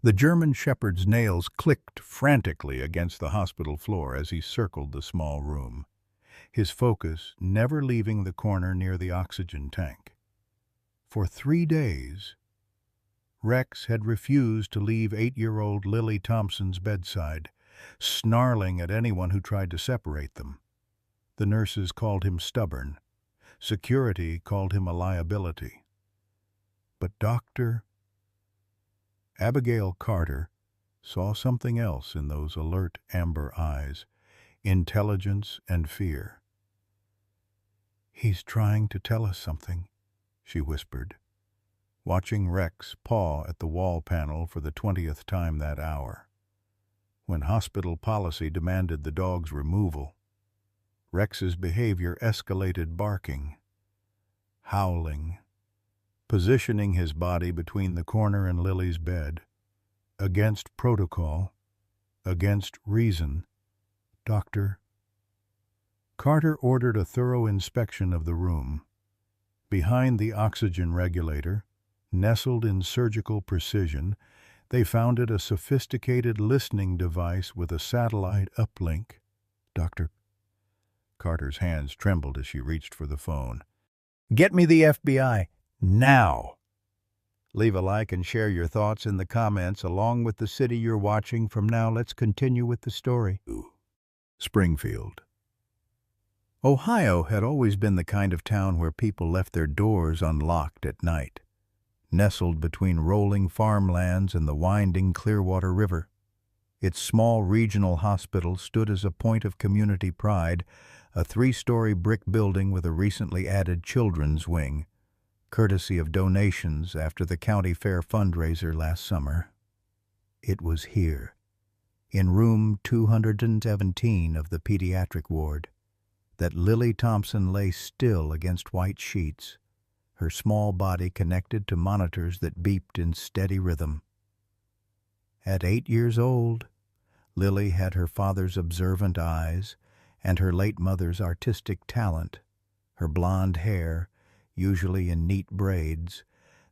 The German shepherd's nails clicked frantically against the hospital floor as he circled the small room, his focus never leaving the corner near the oxygen tank. For 3 days, Rex had refused to leave 8-year-old Lily Thompson's bedside, snarling at anyone who tried to separate them. The nurses called him stubborn. Security called him a liability. But Dr. Abigail Carter saw something else in those alert amber eyes, intelligence and fear. "He's trying to tell us something," she whispered, watching Rex paw at the wall panel for the 20th time that hour. When hospital policy demanded the dog's removal, Rex's behavior escalated, barking, howling, positioning his body between the corner and Lily's bed. Against protocol, against reason, Dr. Carter ordered a thorough inspection of the room. Behind the oxygen regulator, nestled in surgical precision, they found a sophisticated listening device with a satellite uplink. Dr. Carter's hands trembled as she reached for the phone. "Get me the FBI, now!" Leave a like and share your thoughts in the comments along with the city you're watching from. Now let's continue with the story. Springfield. Ohio had always been the kind of town where people left their doors unlocked at night. Nestled between rolling farmlands and the winding Clearwater River, its small regional hospital stood as a point of community pride, a 3-story brick building with a recently added children's wing, courtesy of donations after the county fair fundraiser last summer. It was here, in room 217 of the pediatric ward, that Lily Thompson lay still against white sheets, her small body connected to monitors that beeped in steady rhythm. At 8 years old, Lily had her father's observant eyes and her late mother's artistic talent. Her blonde hair, usually in neat braids,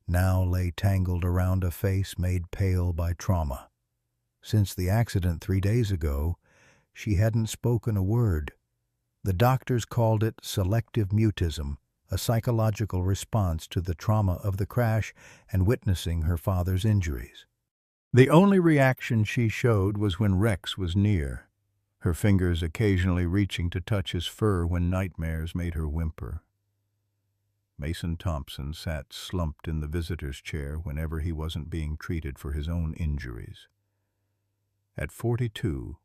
now lay tangled around a face made pale by trauma. Since the accident 3 days ago, she hadn't spoken a word. The doctors called it selective mutism, a psychological response to the trauma of the crash and witnessing her father's injuries. The only reaction she showed was when Rex was near, her fingers occasionally reaching to touch his fur when nightmares made her whimper. Mason Thompson sat slumped in the visitor's chair whenever he wasn't being treated for his own injuries. At 42,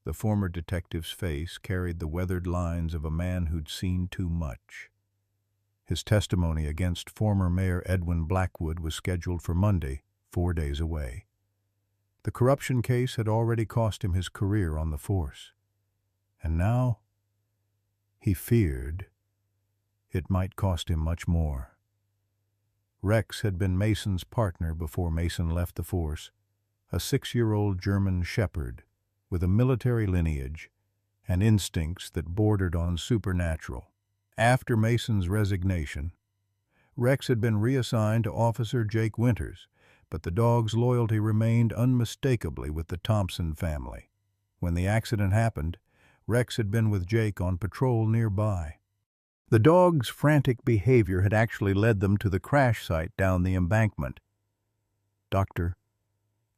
the former detective's face carried the weathered lines of a man who'd seen too much. His testimony against former Mayor Edwin Blackwood was scheduled for Monday, 4 days away. The corruption case had already cost him his career on the force. And now, he feared, it might cost him much more. Rex had been Mason's partner before Mason left the force, a 6-year-old German shepherd with a military lineage and instincts that bordered on supernatural. After Mason's resignation, Rex had been reassigned to Officer Jake Winters, but the dog's loyalty remained unmistakably with the Thompson family. When the accident happened, Rex had been with Jake on patrol nearby. The dog's frantic behavior had actually led them to the crash site down the embankment. Dr.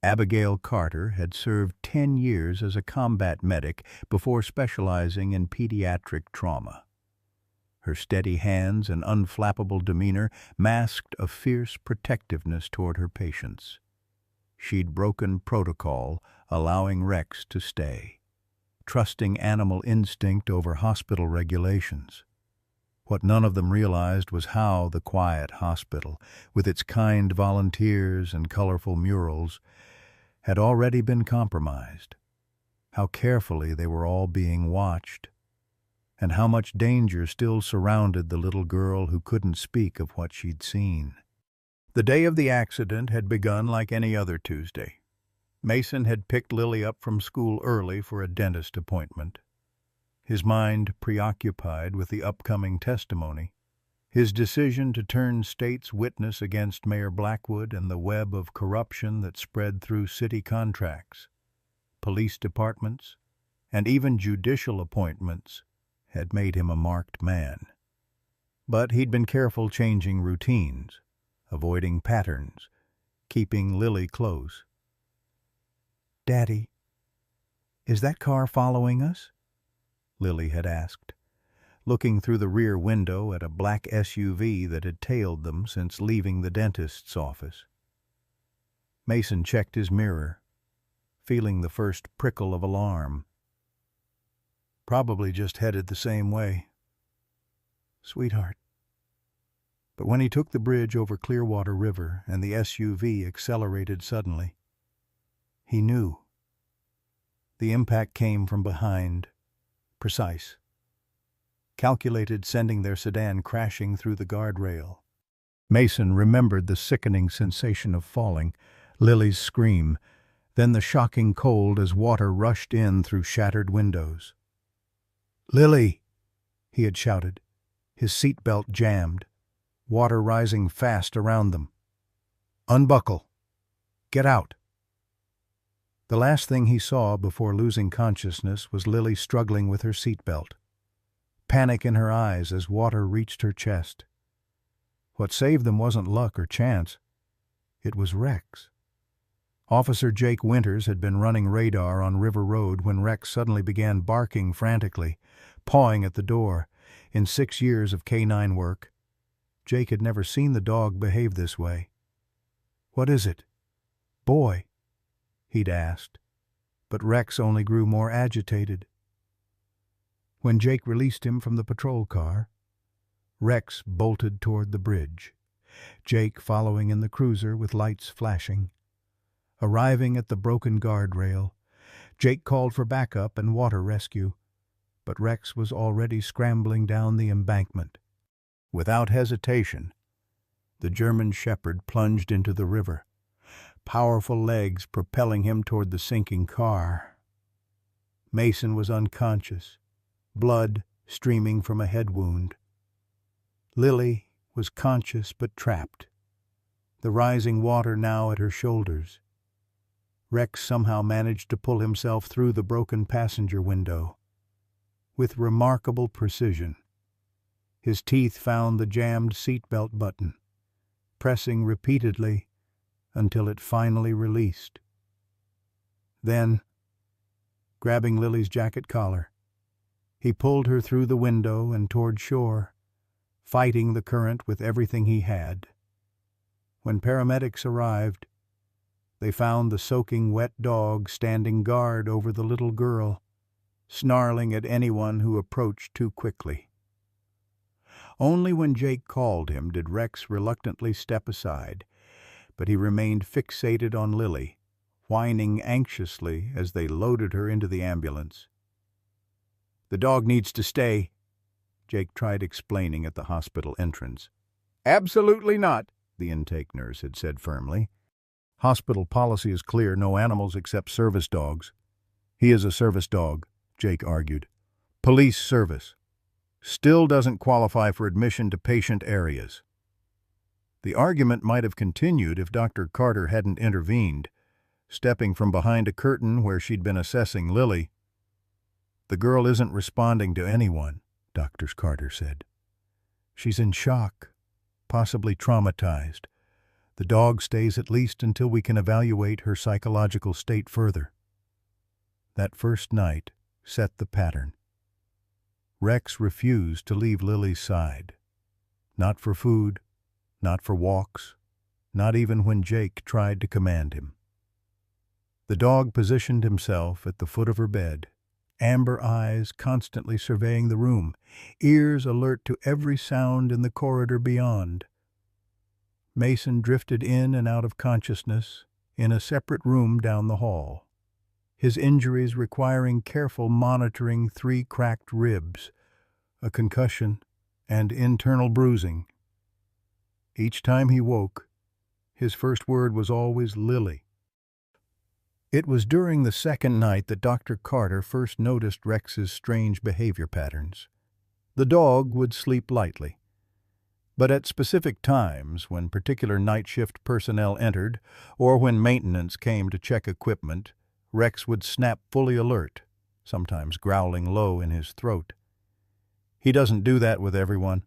Abigail Carter had served 10 years as a combat medic before specializing in pediatric trauma. Her steady hands and unflappable demeanor masked a fierce protectiveness toward her patients. She'd broken protocol, allowing Rex to stay, trusting animal instinct over hospital regulations. What none of them realized was how the quiet hospital, with its kind volunteers and colorful murals, had already been compromised, how carefully they were all being watched, and how much danger still surrounded the little girl who couldn't speak of what she'd seen. The day of the accident had begun like any other Tuesday. Mason had picked Lily up from school early for a dentist appointment. His mind preoccupied with the upcoming testimony, His decision to turn state's witness against Mayor Blackwood and the web of corruption that spread through city contracts, police departments, and even judicial appointments had made him a marked man. But he'd been careful changing routines, avoiding patterns, keeping Lily close. "Daddy, is that car following us?" Lily had asked, looking through the rear window at a black SUV that had tailed them since leaving the dentist's office. Mason checked his mirror, feeling the first prickle of alarm. "Probably just headed the same way. Sweetheart." But when he took the bridge over Clearwater River and the SUV accelerated suddenly, he knew. The impact came from behind, precise, calculated, sending their sedan crashing through the guardrail. Mason remembered the sickening sensation of falling, Lily's scream, then the shocking cold as water rushed in through shattered windows. "Lily!" he had shouted, his seatbelt jammed, water rising fast around them. "Unbuckle! Get out!" The last thing he saw before losing consciousness was Lily struggling with her seatbelt, panic in her eyes as water reached her chest. What saved them wasn't luck or chance. It was Rex. Officer Jake Winters had been running radar on River Road when Rex suddenly began barking frantically, pawing at the door. In 6 years of K-9 work, Jake had never seen the dog behave this way. "What is it? Boy?" he'd asked, but Rex only grew more agitated. When Jake released him from the patrol car, Rex bolted toward the bridge, Jake following in the cruiser with lights flashing. Arriving at the broken guardrail, Jake called for backup and water rescue, but Rex was already scrambling down the embankment. Without hesitation, the German shepherd plunged into the river, powerful legs propelling him toward the sinking car. Mason was unconscious, blood streaming from a head wound. Lily was conscious but trapped, the rising water now at her shoulders. Rex somehow managed to pull himself through the broken passenger window. With remarkable precision, his teeth found the jammed seatbelt button, pressing repeatedly until it finally released. Then, grabbing Lily's jacket collar, he pulled her through the window and toward shore, fighting the current with everything he had. When paramedics arrived, they found the soaking wet dog standing guard over the little girl, snarling at anyone who approached too quickly. Only when Jake called him did Rex reluctantly step aside, but he remained fixated on Lily, whining anxiously as they loaded her into the ambulance. "The dog needs to stay," Jake tried explaining at the hospital entrance. "Absolutely not," the intake nurse had said firmly. "Hospital policy is clear, no animals except service dogs." "He is a service dog," Jake argued. "Police service. Still doesn't qualify for admission to patient areas." The argument might have continued if Dr. Carter hadn't intervened, stepping from behind a curtain where she'd been assessing Lily. "The girl isn't responding to anyone," Dr. Carter said. "She's in shock, possibly traumatized. The dog stays at least until we can evaluate her psychological state further." That first night set the pattern. Rex refused to leave Lily's side. Not for food, not for walks, not even when Jake tried to command him. The dog positioned himself at the foot of her bed, amber eyes constantly surveying the room, ears alert to every sound in the corridor beyond. Mason drifted in and out of consciousness in a separate room down the hall, his injuries requiring careful monitoring: 3 cracked ribs, a concussion, and internal bruising. Each time he woke, his first word was always Lily. It was during the second night that Dr. Carter first noticed Rex's strange behavior patterns. The dog would sleep lightly, But at specific times, when particular night shift personnel entered, or when maintenance came to check equipment, Rex would snap fully alert, sometimes growling low in his throat. "He doesn't do that with everyone,"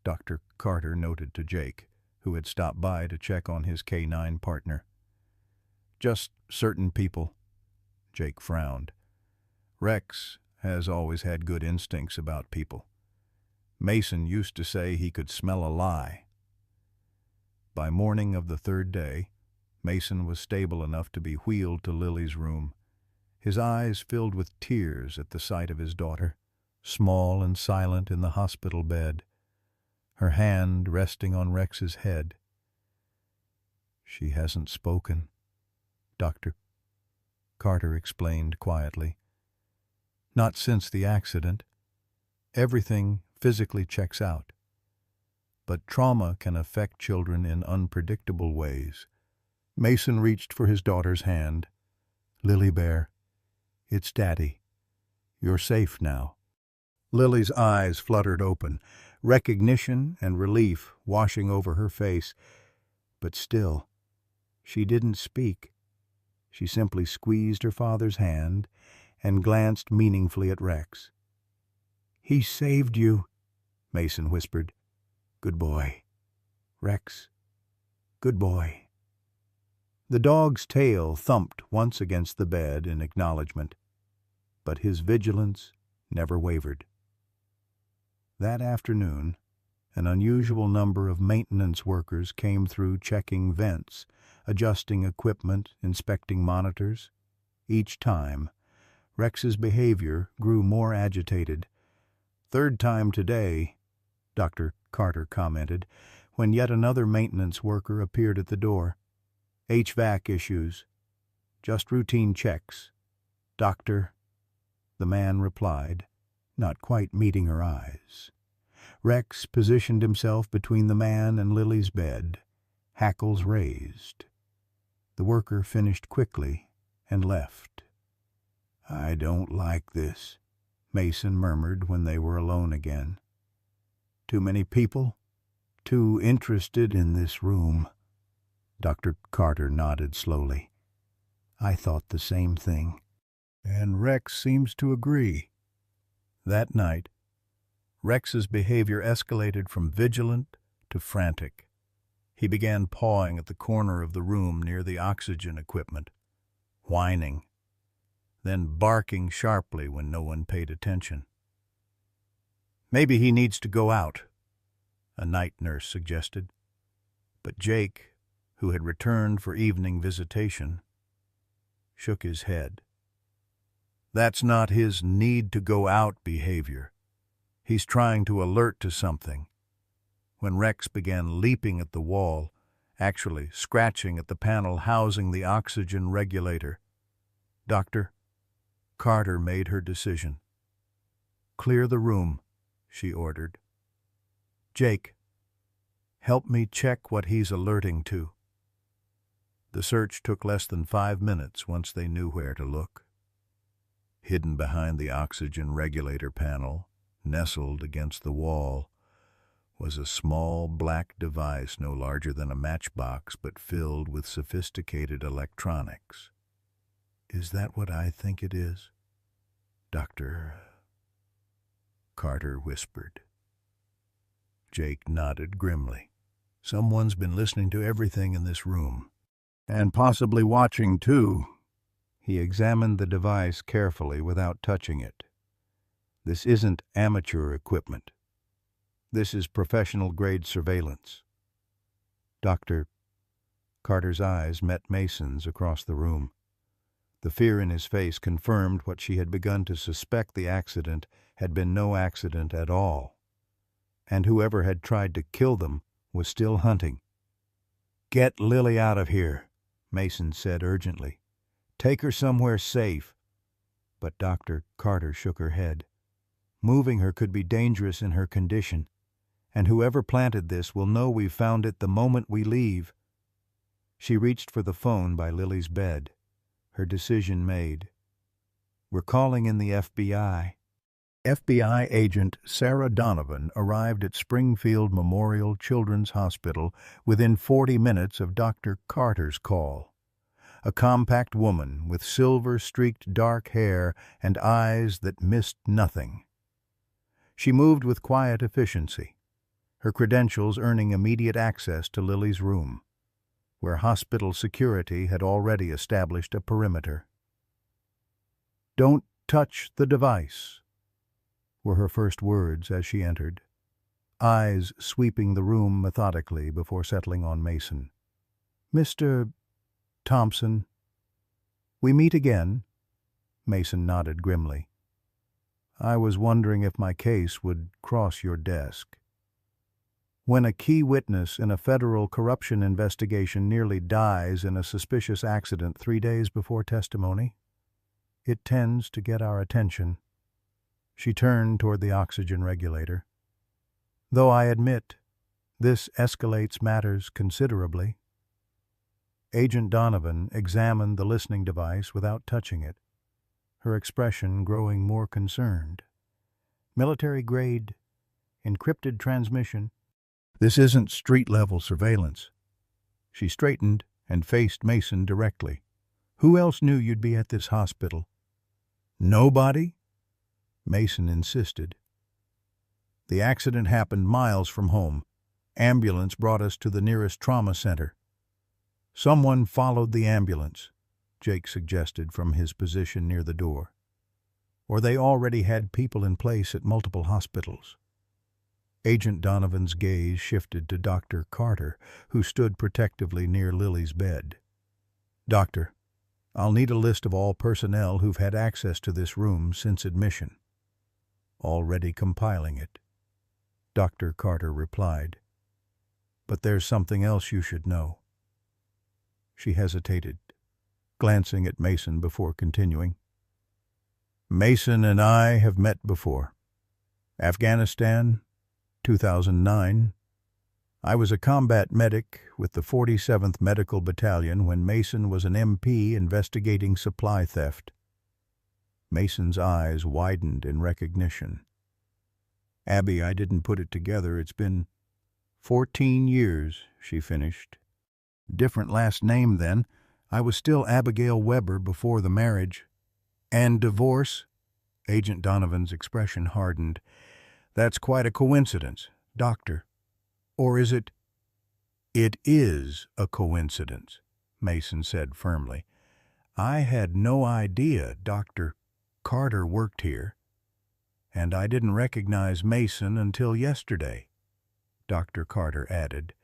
Dr. Carter noted to Jake, who had stopped by to check on his K-9 partner. "Just certain people." Jake frowned. "Rex has always had good instincts about people. Mason used to say he could smell a lie." By morning of the third day, Mason was stable enough to be wheeled to Lily's room. His eyes filled with tears at the sight of his daughter, small and silent in the hospital bed, her hand resting on Rex's head. "She hasn't spoken," Dr. Carter explained quietly. "Not since the accident. Everything physically checks out. But trauma can affect children in unpredictable ways." Mason reached for his daughter's hand. "Lily Bear, it's Daddy. You're safe now." Lily's eyes fluttered open, recognition and relief washing over her face. But still, she didn't speak. She simply squeezed her father's hand and glanced meaningfully at Rex. "He saved you," Mason whispered. "Good boy. Rex, good boy." The dog's tail thumped once against the bed in acknowledgment, but his vigilance never wavered. That afternoon, an unusual number of maintenance workers came through checking vents, adjusting equipment, inspecting monitors. Each time, Rex's behavior grew more agitated. "Third time today," Dr. Carter commented, when yet another maintenance worker appeared at the door. "HVAC issues. Just routine checks. Doctor," the man replied, not quite meeting her eyes. Rex positioned himself between the man and Lily's bed, hackles raised. The worker finished quickly and left. "I don't like this," Mason murmured when they were alone again. "Too many people? Too interested in this room?" Dr. Carter nodded slowly. "I thought the same thing." And Rex seems to agree. That night, Rex's behavior escalated from vigilant to frantic. He began pawing at the corner of the room near the oxygen equipment, whining, then barking sharply when no one paid attention. "Maybe he needs to go out," a night nurse suggested. But Jake, who had returned for evening visitation, shook his head. "That's not his need-to-go-out behavior. He's trying to alert to something." When Rex began leaping at the wall, actually scratching at the panel housing the oxygen regulator, Dr. Carter made her decision. "Clear the room," she ordered. "Jake, help me check what he's alerting to." The search took less than 5 minutes once they knew where to look. Hidden behind the oxygen regulator panel, nestled against the wall, was a small black device no larger than a matchbox but filled with sophisticated electronics. "Is that what I think it is?" Dr. Carter whispered. Jake nodded grimly. "Someone's been listening to everything in this room. And possibly watching, too." He examined the device carefully without touching it. "This isn't amateur equipment. This is professional-grade surveillance." Dr. Carter's eyes met Mason's across the room. The fear in his face confirmed what she had begun to suspect: the accident had been no accident at all, and whoever had tried to kill them was still hunting. "Get Lily out of here," Mason said urgently. "Take her somewhere safe." But Dr. Carter shook her head. "Moving her could be dangerous in her condition, and whoever planted this will know we've found it the moment we leave." She reached for the phone by Lily's bed, her decision made. "We're calling in the FBI." FBI agent Sarah Donovan arrived at Springfield Memorial Children's Hospital within 40 minutes of Dr. Carter's call. A compact woman with silver-streaked dark hair and eyes that missed nothing. She moved with quiet efficiency, her credentials earning immediate access to Lily's room, where hospital security had already established a perimeter. "Don't touch the device," were her first words as she entered, eyes sweeping the room methodically before settling on Mason. "Mr. Thompson, we meet again?" Mason nodded grimly. "I was wondering if my case would cross your desk." When a key witness in a federal corruption investigation nearly dies in a suspicious accident 3 days before testimony, it tends to get our attention. She turned toward the oxygen regulator. "Though I admit, this escalates matters considerably." Agent Donovan examined the listening device without touching it, her expression growing more concerned. "Military-grade, encrypted transmission. This isn't street-level surveillance." She straightened and faced Mason directly. "Who else knew you'd be at this hospital?" "Nobody?" Mason insisted. "The accident happened miles from home. Ambulance brought us to the nearest trauma center." "Someone followed the ambulance," Jake suggested from his position near the door. "Or they already had people in place at multiple hospitals." Agent Donovan's gaze shifted to Dr. Carter, who stood protectively near Lily's bed. "Doctor, I'll need a list of all personnel who've had access to this room since admission." "Already compiling it," Dr. Carter replied. "But there's something else you should know." She hesitated, glancing at Mason before continuing. "Mason and I have met before. Afghanistan, 2009. I was a combat medic with the 47th Medical Battalion when Mason was an MP investigating supply theft." Mason's eyes widened in recognition. "Abby, I didn't put it together. It's been 14 years, she finished. "Different last name then. I was still Abigail Weber before the marriage." "And divorce?" Agent Donovan's expression hardened. "That's quite a coincidence, Doctor. Or is it?" "It is a coincidence," Mason said firmly. "I had no idea Dr. Carter worked here, and I didn't recognize Mason until yesterday," Dr. Carter added.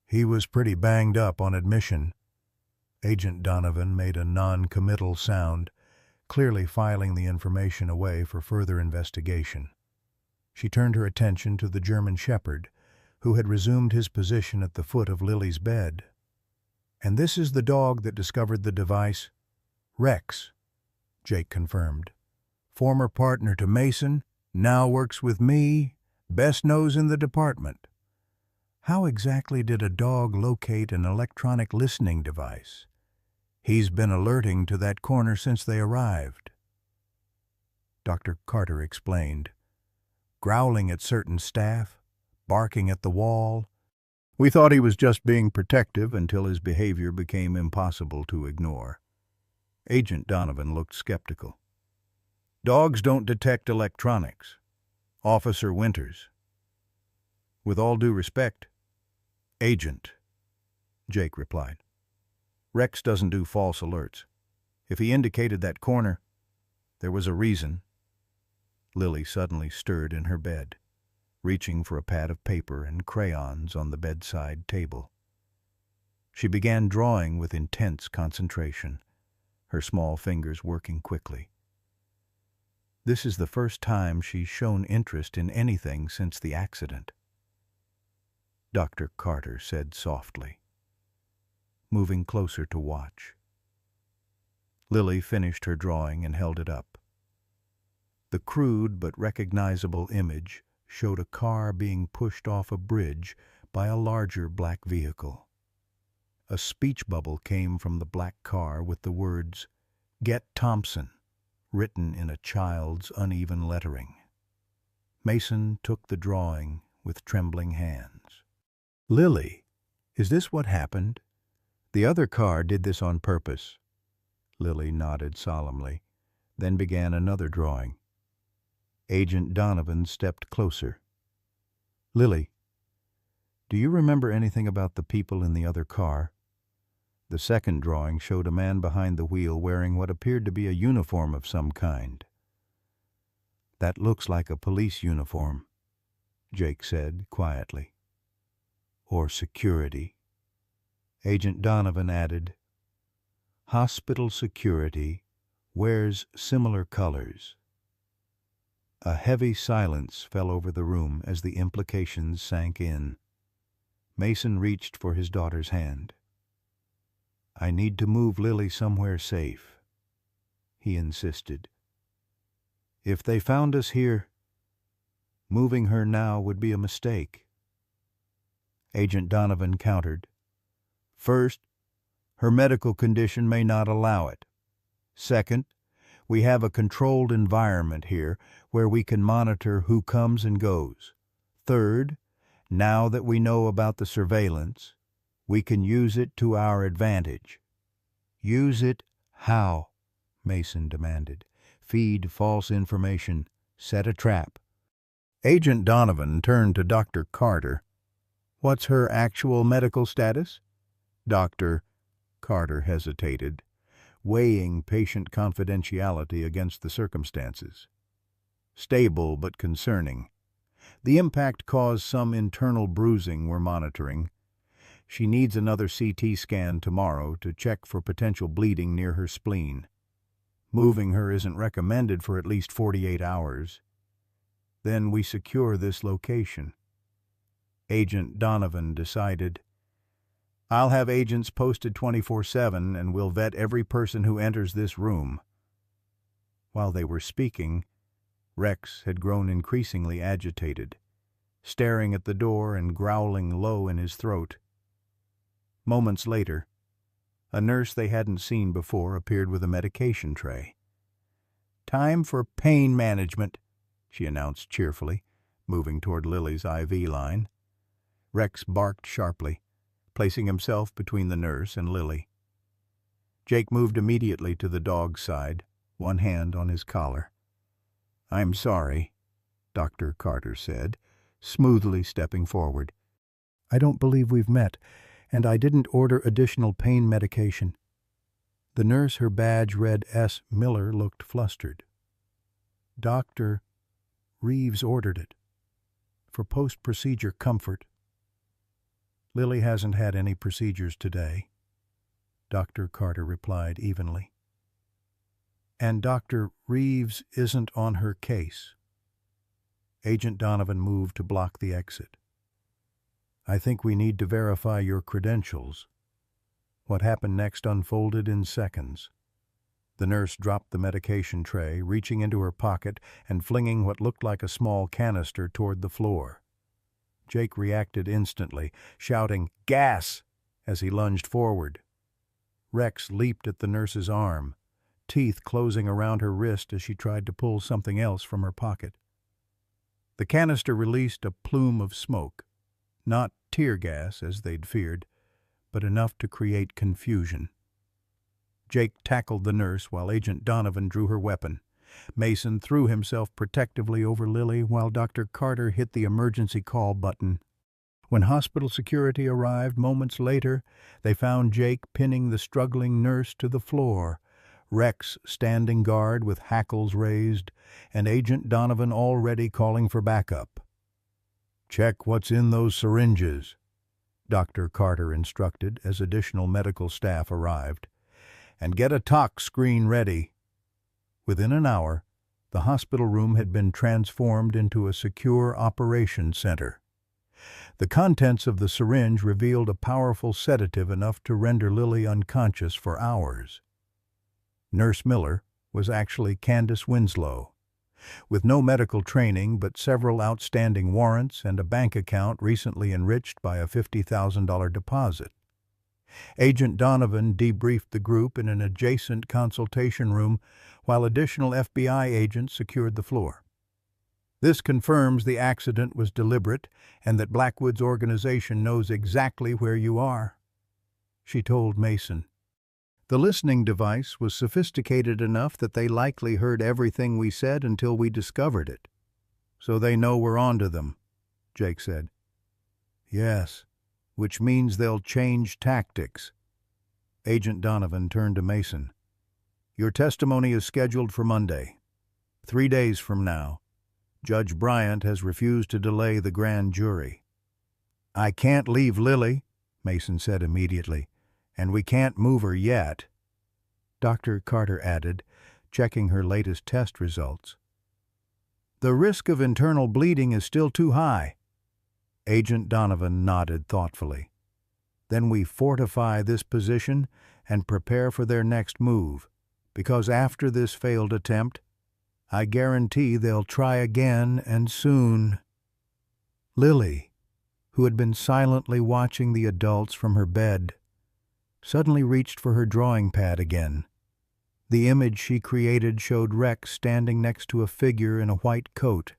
"He was pretty banged up on admission." Agent Donovan made a non-committal sound, clearly filing the information away for further investigation. She turned her attention to the German Shepherd, who had resumed his position at the foot of Lily's bed. "And this is the dog that discovered the device?" "Rex," Jake confirmed. "Former partner to Mason, now works with me, best nose in the department." "How exactly did a dog locate an electronic listening device?" "He's been alerting to that corner since they arrived," Dr. Carter explained. "Growling at certain staff, barking at the wall. We thought he was just being protective until his behavior became impossible to ignore." Agent Donovan looked skeptical. "Dogs don't detect electronics. Officer Winters." "With all due respect, Agent," Jake replied. "Rex doesn't do false alerts. If he indicated that corner, there was a reason." Lily suddenly stirred in her bed, reaching for a pad of paper and crayons on the bedside table. She began drawing with intense concentration, her small fingers working quickly. This is the first time she's shown interest in anything since the accident, Dr. Carter said softly, moving closer to watch. Lily finished her drawing and held it up. The crude but recognizable image showed a car being pushed off a bridge by a larger black vehicle. A speech bubble came from the black car with the words, "Get Thompson," written in a child's uneven lettering. Mason took the drawing with trembling hands. "Lily, is this what happened? The other car did this on purpose." Lily nodded solemnly, then began another drawing. Agent Donovan stepped closer. "Lily, do you remember anything about the people in the other car?" The second drawing showed a man behind the wheel wearing what appeared to be a uniform of some kind. "That looks like a police uniform," Jake said quietly. "Or security." Agent Donovan added, "Hospital security wears similar colors." A heavy silence fell over the room as the implications sank in. Mason reached for his daughter's hand. "I need to move Lily somewhere safe," he insisted. "If they found us here, moving her now would be a mistake." Agent Donovan countered. "First, her medical condition may not allow it. Second, we have a controlled environment here where we can monitor who comes and goes. Third, now that we know about the surveillance, we can use it to our advantage." "Use it how?" Mason demanded. "Feed false information. Set a trap." Agent Donovan turned to Dr. Carter. "What's her actual medical status?" Dr. Carter hesitated, weighing patient confidentiality against the circumstances. "Stable but concerning. The impact caused some internal bruising we're monitoring. She needs another CT scan tomorrow to check for potential bleeding near her spleen. Moving her isn't recommended for at least 48 hours. Then we secure this location." Agent Donovan decided, "I'll have agents posted 24/7 and we'll vet every person who enters this room." While they were speaking, Rex had grown increasingly agitated, staring at the door and growling low in his throat. Moments later, a nurse they hadn't seen before appeared with a medication tray. "Time for pain management," she announced cheerfully, moving toward Lily's IV line. Rex barked sharply, placing himself between the nurse and Lily. Jake moved immediately to the dog's side, one hand on his collar. "I'm sorry," Dr. Carter said, smoothly stepping forward. "I don't believe we've met, and I didn't order additional pain medication." The nurse, her badge read S. Miller, looked flustered. "Dr. Reeves ordered it. For post-procedure comfort." "Lily hasn't had any procedures today," Dr. Carter replied evenly. "And Dr. Reeves isn't on her case." Agent Donovan moved to block the exit. "I think we need to verify your credentials." What happened next unfolded in seconds. The nurse dropped the medication tray, reaching into her pocket and flinging what looked like a small canister toward the floor. Jake reacted instantly, shouting, "Gas!" as he lunged forward. Rex leaped at the nurse's arm, teeth closing around her wrist as she tried to pull something else from her pocket. The canister released a plume of smoke, not tear gas as they'd feared, but enough to create confusion. Jake tackled the nurse while Agent Donovan drew her weapon. Mason threw himself protectively over Lily while Dr. Carter hit the emergency call button. When hospital security arrived moments later, they found Jake pinning the struggling nurse to the floor, Rex standing guard with hackles raised, and Agent Donovan already calling for backup. "Check what's in those syringes," Dr. Carter instructed as additional medical staff arrived. "And get a tox screen ready." Within an hour, the hospital room had been transformed into a secure operations center. The contents of the syringe revealed a powerful sedative enough to render Lily unconscious for hours. Nurse Miller was actually Candace Winslow. With no medical training but several outstanding warrants and a bank account recently enriched by a $50,000 deposit. Agent Donovan debriefed the group in an adjacent consultation room while additional FBI agents secured the floor. This confirms the accident was deliberate and that Blackwood's organization knows exactly where you are, she told Mason. The listening device was sophisticated enough that they likely heard everything we said until we discovered it. So they know we're onto them, Jake said. Yes, which means they'll change tactics. Agent Donovan turned to Mason. Your testimony is scheduled for Monday. 3 days from now. Judge Bryant has refused to delay the grand jury. I can't leave Lily, Mason said immediately, and we can't move her yet. Dr. Carter added, checking her latest test results. The risk of internal bleeding is still too high. Agent Donovan nodded thoughtfully. Then we fortify this position and prepare for their next move, because after this failed attempt, I guarantee they'll try again and soon. Lily, who had been silently watching the adults from her bed, suddenly reached for her drawing pad again. The image she created showed Rex standing next to a figure in a white coat,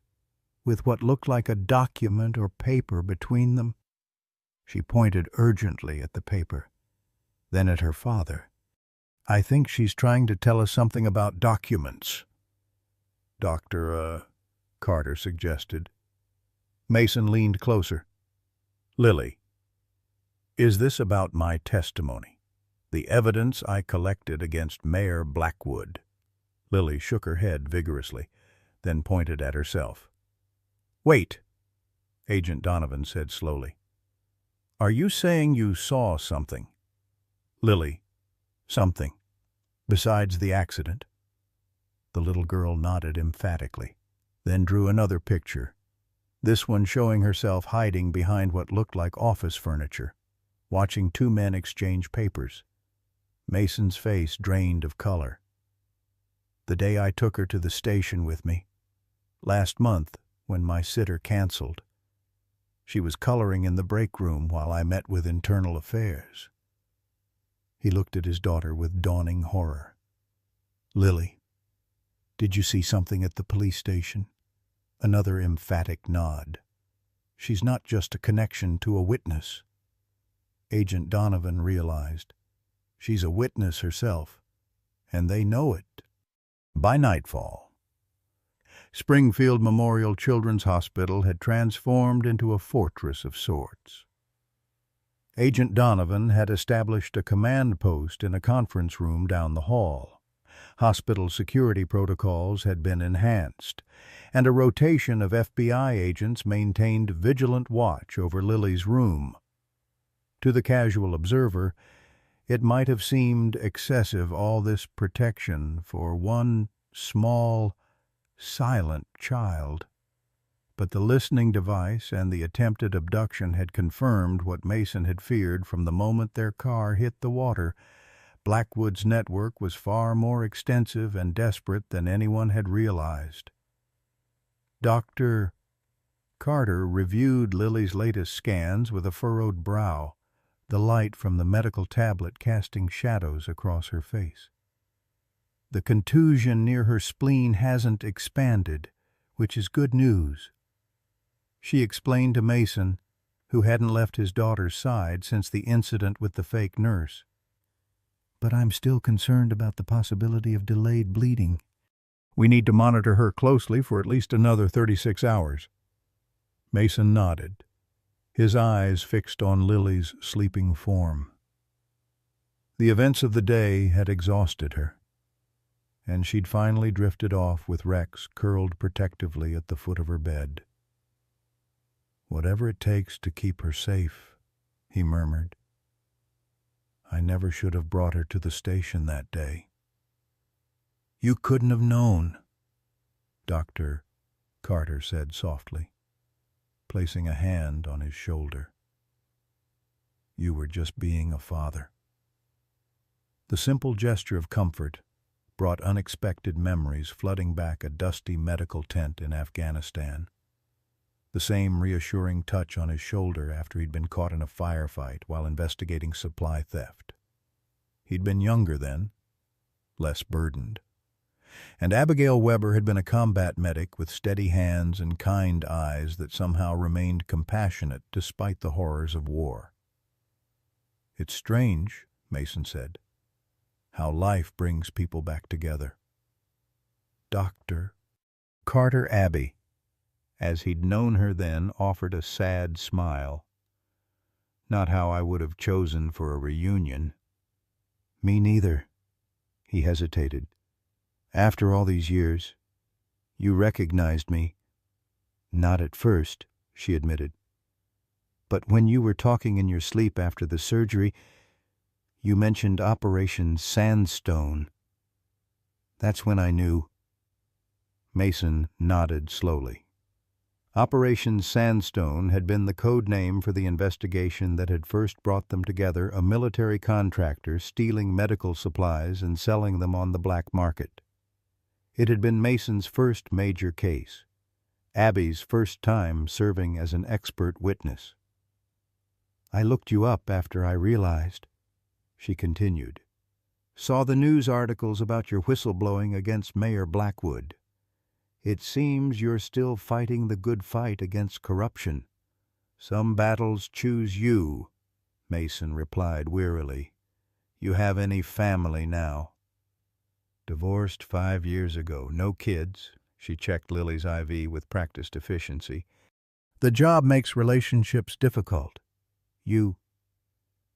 with what looked like a document or paper between them. She pointed urgently at the paper, then at her father. I think she's trying to tell us something about documents. Dr. Carter suggested. Mason leaned closer. Lily, is this about my testimony? The evidence I collected against Mayor Blackwood? Lily shook her head vigorously, then pointed at herself. Wait, Agent Donovan said slowly. Are you saying you saw something? Lily, something. Besides the accident? The little girl nodded emphatically, then drew another picture, this one showing herself hiding behind what looked like office furniture, watching 2 men exchange papers. Mason's face drained of color. The day I took her to the station with me, last month when my sitter canceled, she was coloring in the break room while I met with Internal Affairs. He looked at his daughter with dawning horror. Lily, did you see something at the police station? Another emphatic nod. She's not just a connection to a witness. Agent Donovan realized. She's a witness herself, and they know it. By nightfall, Springfield Memorial Children's Hospital had transformed into a fortress of sorts. Agent Donovan had established a command post in a conference room down the hall. Hospital security protocols had been enhanced, and a rotation of FBI agents maintained vigilant watch over Lily's room. To the casual observer, it might have seemed excessive, all this protection for one small, silent child. But the listening device and the attempted abduction had confirmed what Mason had feared from the moment their car hit the water. Blackwood's network was far more extensive and desperate than anyone had realized. Dr. Carter reviewed Lily's latest scans with a furrowed brow, the light from the medical tablet casting shadows across her face. The contusion near her spleen hasn't expanded, which is good news, she explained to Mason, who hadn't left his daughter's side since the incident with the fake nurse. But I'm still concerned about the possibility of delayed bleeding. We need to monitor her closely for at least another 36 hours. Mason nodded, his eyes fixed on Lily's sleeping form. The events of the day had exhausted her, and she'd finally drifted off with Rex curled protectively at the foot of her bed. Whatever it takes to keep her safe, he murmured. I never should have brought her to the station that day. You couldn't have known, Dr. Carter said softly, placing a hand on his shoulder. You were just being a father. The simple gesture of comfort brought unexpected memories flooding back a dusty medical tent in Afghanistan. the same reassuring touch on his shoulder after he'd been caught in a firefight while investigating supply theft. He'd been younger then, less burdened. And Abigail Weber had been a combat medic with steady hands and kind eyes that somehow remained compassionate despite the horrors of war. "It's strange," Mason said, "how life brings people back together." Dr. Carter Abbey, as he'd known her then, offered a sad smile. "Not how I would have chosen for a reunion." "Me neither." He hesitated. "After all these years, you recognized me." "Not at first," she admitted. "But when you were talking in your sleep after the surgery, you mentioned Operation Sandstone. That's when I knew." Mason nodded slowly. Operation Sandstone had been the code name for the investigation that had first brought them together, a military contractor stealing medical supplies and selling them on the black market. It had been Mason's first major case, Abby's first time serving as an expert witness. "I looked you up after I realized," she continued. "Saw the news articles about your whistleblowing against Mayor Blackwood. It seems you're still fighting the good fight against corruption. Some battles choose you," Mason replied wearily. "You have any family now?" "Divorced 5 years ago. No kids." She checked Lily's IV with practiced efficiency. "The job makes relationships difficult. You—"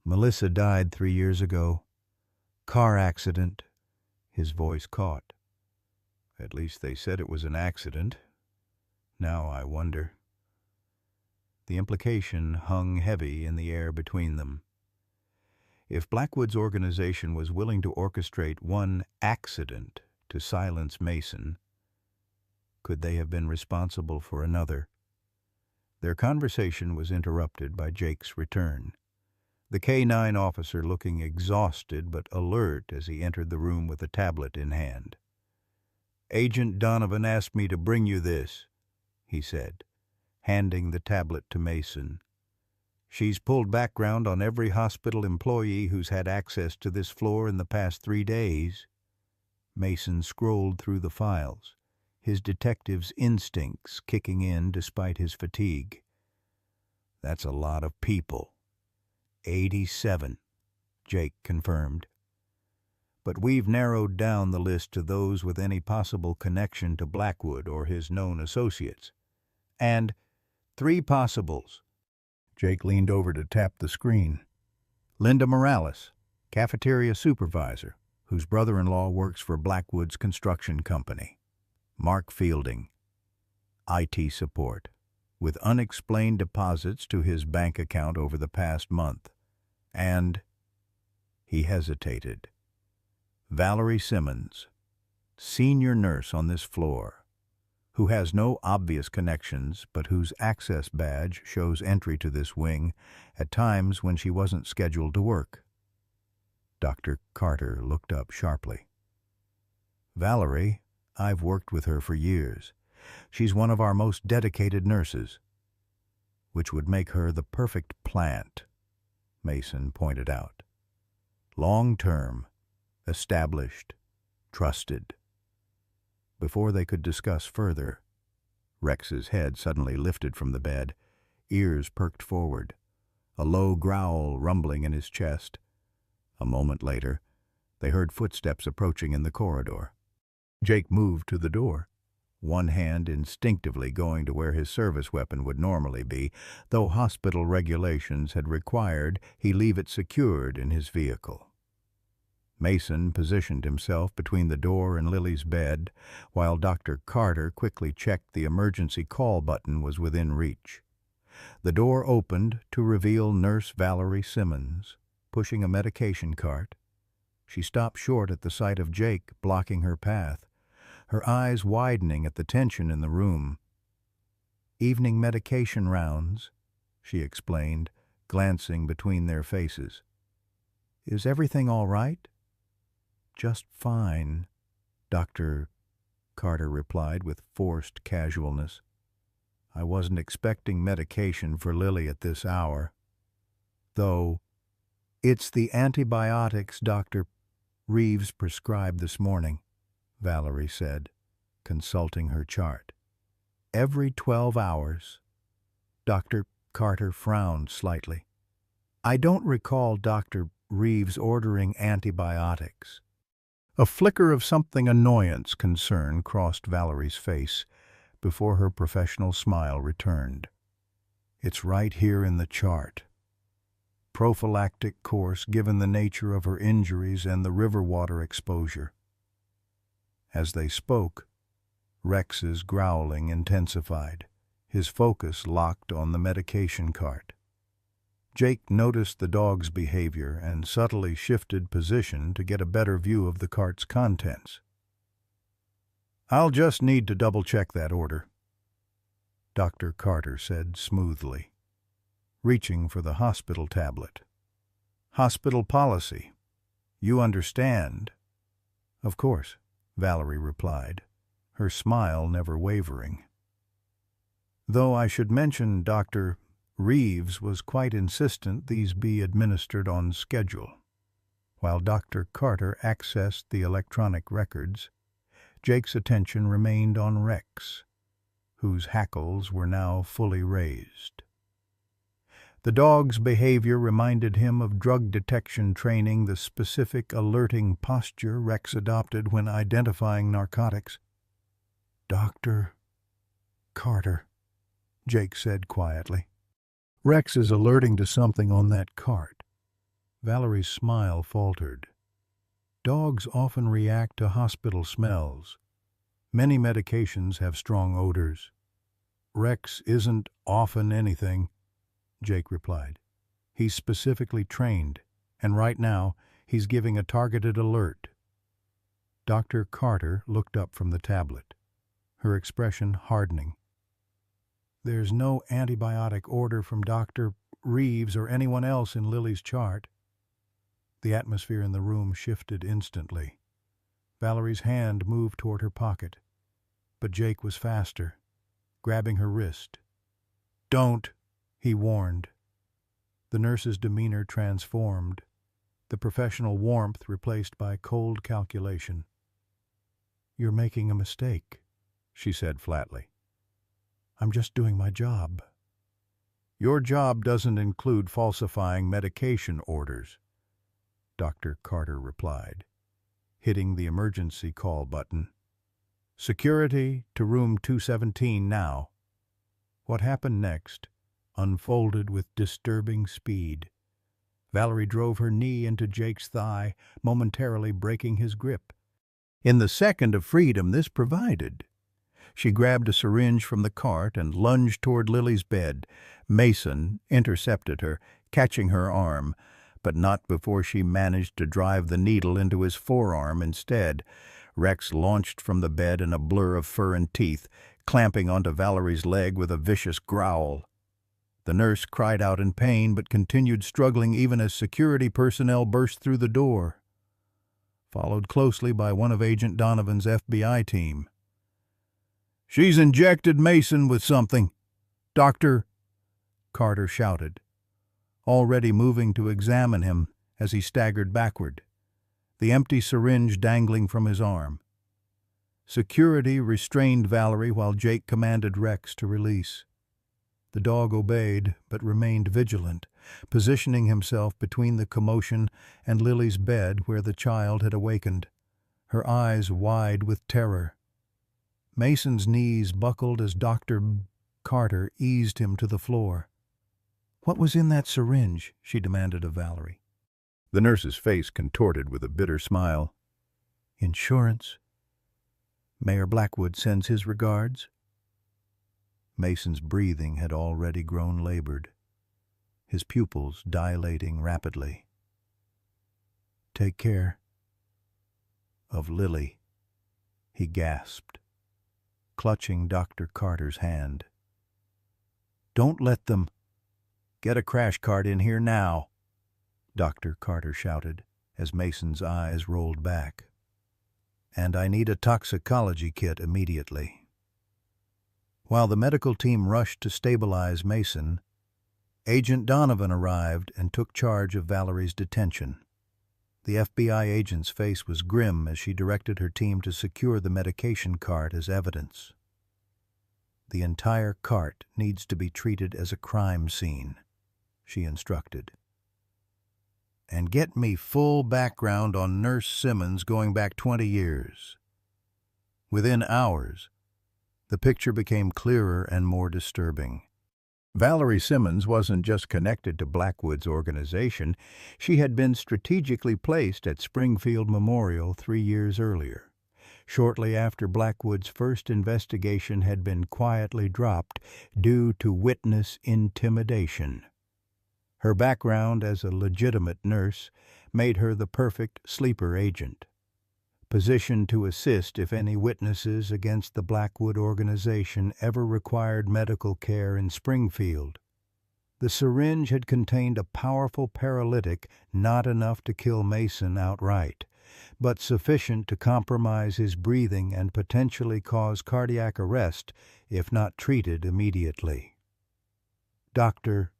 "Melissa died 3 years ago. Car accident." His voice caught. "At least they said it was an accident. Now I wonder." The implication hung heavy in the air between them. If Blackwood's organization was willing to orchestrate one accident to silence Mason, could they have been responsible for another? Their conversation was interrupted by Jake's return, the K-9 officer looking exhausted but alert as he entered the room with a tablet in hand. "Agent Donovan asked me to bring you this," he said, handing the tablet to Mason. "She's pulled background on every hospital employee who's had access to this floor in the past 3 days. Mason scrolled through the files, his detective's instincts kicking in despite his fatigue. "That's a lot of people." 87, Jake confirmed. "But we've narrowed down the list to those with any possible connection to Blackwood or his known associates. And 3 possibles." Jake leaned over to tap the screen. "Linda Morales, cafeteria supervisor, whose brother-in-law works for Blackwood's construction company. Mark Fielding, IT support, with unexplained deposits to his bank account over the past month. And," he hesitated, "Valerie Simmons, senior nurse on this floor, who has no obvious connections but whose access badge shows entry to this wing at times when she wasn't scheduled to work." Dr. Carter looked up sharply. "Valerie, I've worked with her for years. She's one of our most dedicated nurses." "Which would make her the perfect plant," Mason pointed out. "Long-term, established, trusted." Before they could discuss further, Rex's head suddenly lifted from the bed, ears perked forward, a low growl rumbling in his chest. A moment later, they heard footsteps approaching in the corridor. Jake moved to the door, one hand instinctively going to where his service weapon would normally be, though hospital regulations had required he leave it secured in his vehicle. Mason positioned himself between the door and Lily's bed, while Dr. Carter quickly checked the emergency call button was within reach. The door opened to reveal Nurse Valerie Simmons, pushing a medication cart. She stopped short at the sight of Jake blocking her path, her eyes widening at the tension in the room. "Evening medication rounds," she explained, glancing between their faces. "Is everything all right?" "Just fine," Dr. Carter replied with forced casualness. I wasn't expecting medication for Lily at this hour. Though, it's the antibiotics Dr. Reeves prescribed this morning, Valerie said, consulting her chart. Every 12 hours. Dr. Carter frowned slightly. I don't recall Dr. Reeves ordering antibiotics. A flicker of something annoyance concern crossed Valerie's face before her professional smile returned. It's right here in the chart. Prophylactic course given the nature of her injuries and the river water exposure. As they spoke, Rex's growling intensified, his focus locked on the medication cart. Jake noticed the dog's behavior and subtly shifted position to get a better view of the cart's contents. I'll just need to double-check that order, Dr. Carter said smoothly, reaching for the hospital tablet. Hospital policy. You understand? Of course, Valerie replied, her smile never wavering. Though I should mention Dr. Reeves was quite insistent these be administered on schedule. While Dr. Carter accessed the electronic records, Jake's attention remained on Rex, whose hackles were now fully raised. The dog's behavior reminded him of drug detection training, the specific alerting posture Rex adopted when identifying narcotics. Dr. Carter, Jake said quietly. Rex is alerting to something on that cart. Valerie's smile faltered. Dogs often react to hospital smells. Many medications have strong odors. Rex isn't often anything, Jake replied. He's specifically trained, and right now he's giving a targeted alert. Dr. Carter looked up from the tablet, her expression hardening. There's no antibiotic order from Dr. Reeves or anyone else in Lily's chart. The atmosphere in the room shifted instantly. Valerie's hand moved toward her pocket, but Jake was faster, grabbing her wrist. Don't, he warned. The nurse's demeanor transformed, the professional warmth replaced by cold calculation. You're making a mistake, she said flatly. I'm just doing my job. Your job doesn't include falsifying medication orders, Dr. Carter replied, hitting the emergency call button. Security to room 217 now. What happened next unfolded with disturbing speed. Valerie drove her knee into Jake's thigh, momentarily breaking his grip. In the second of freedom this provided, she grabbed a syringe from the cart and lunged toward Lily's bed. Mason intercepted her, catching her arm, but not before she managed to drive the needle into his forearm instead. Rex launched from the bed in a blur of fur and teeth, clamping onto Valerie's leg with a vicious growl. The nurse cried out in pain but continued struggling even as security personnel burst through the door, followed closely by one of Agent Donovan's FBI team. She's injected Mason with something, Doctor, Carter shouted, already moving to examine him as he staggered backward, the empty syringe dangling from his arm. Security restrained Valerie while Jake commanded Rex to release. The dog obeyed, but remained vigilant, positioning himself between the commotion and Lily's bed where the child had awakened, her eyes wide with terror. Mason's knees buckled as Dr. Carter eased him to the floor. What was in that syringe? She demanded of Valerie. The nurse's face contorted with a bitter smile. Insurance. Mayor Blackwood sends his regards. Mason's breathing had already grown labored, his pupils dilating rapidly. Take care of Lily, he gasped, clutching Dr. Carter's hand. Don't let them. Get a crash cart in here now, Dr. Carter shouted as Mason's eyes rolled back. And I need a toxicology kit immediately. While the medical team rushed to stabilize Mason, Agent Donovan arrived and took charge of Valerie's detention. The FBI agent's face was grim as she directed her team to secure the medication cart as evidence. "The entire cart needs to be treated as a crime scene," she instructed. "And get me full background on Nurse Simmons going back 20 years. Within hours, the picture became clearer and more disturbing. Valerie Simmons wasn't just connected to Blackwood's organization, she had been strategically placed at Springfield Memorial 3 years earlier, shortly after Blackwood's first investigation had been quietly dropped due to witness intimidation. Her background as a legitimate nurse made her the perfect sleeper agent, positioned to assist if any witnesses against the Blackwood organization ever required medical care in Springfield. The syringe had contained a powerful paralytic, not enough to kill Mason outright, but sufficient to compromise his breathing and potentially cause cardiac arrest if not treated immediately. Dr.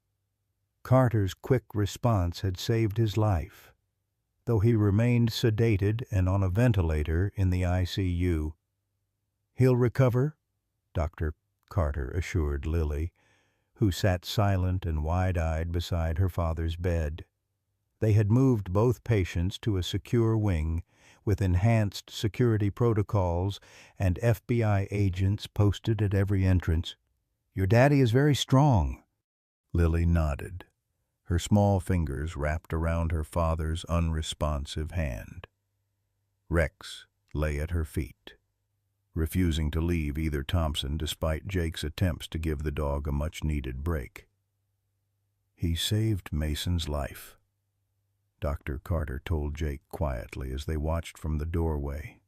Carter's quick response had saved his life, though he remained sedated and on a ventilator in the ICU. "He'll recover," Dr. Carter assured Lily, who sat silent and wide-eyed beside her father's bed. They had moved both patients to a secure wing with enhanced security protocols and FBI agents posted at every entrance. "Your daddy is very strong." Lily nodded, her small fingers wrapped around her father's unresponsive hand. Rex lay at her feet, refusing to leave either Thompson despite Jake's attempts to give the dog a much-needed break. "He saved Mason's life," Dr. Carter told Jake quietly as they watched from the doorway.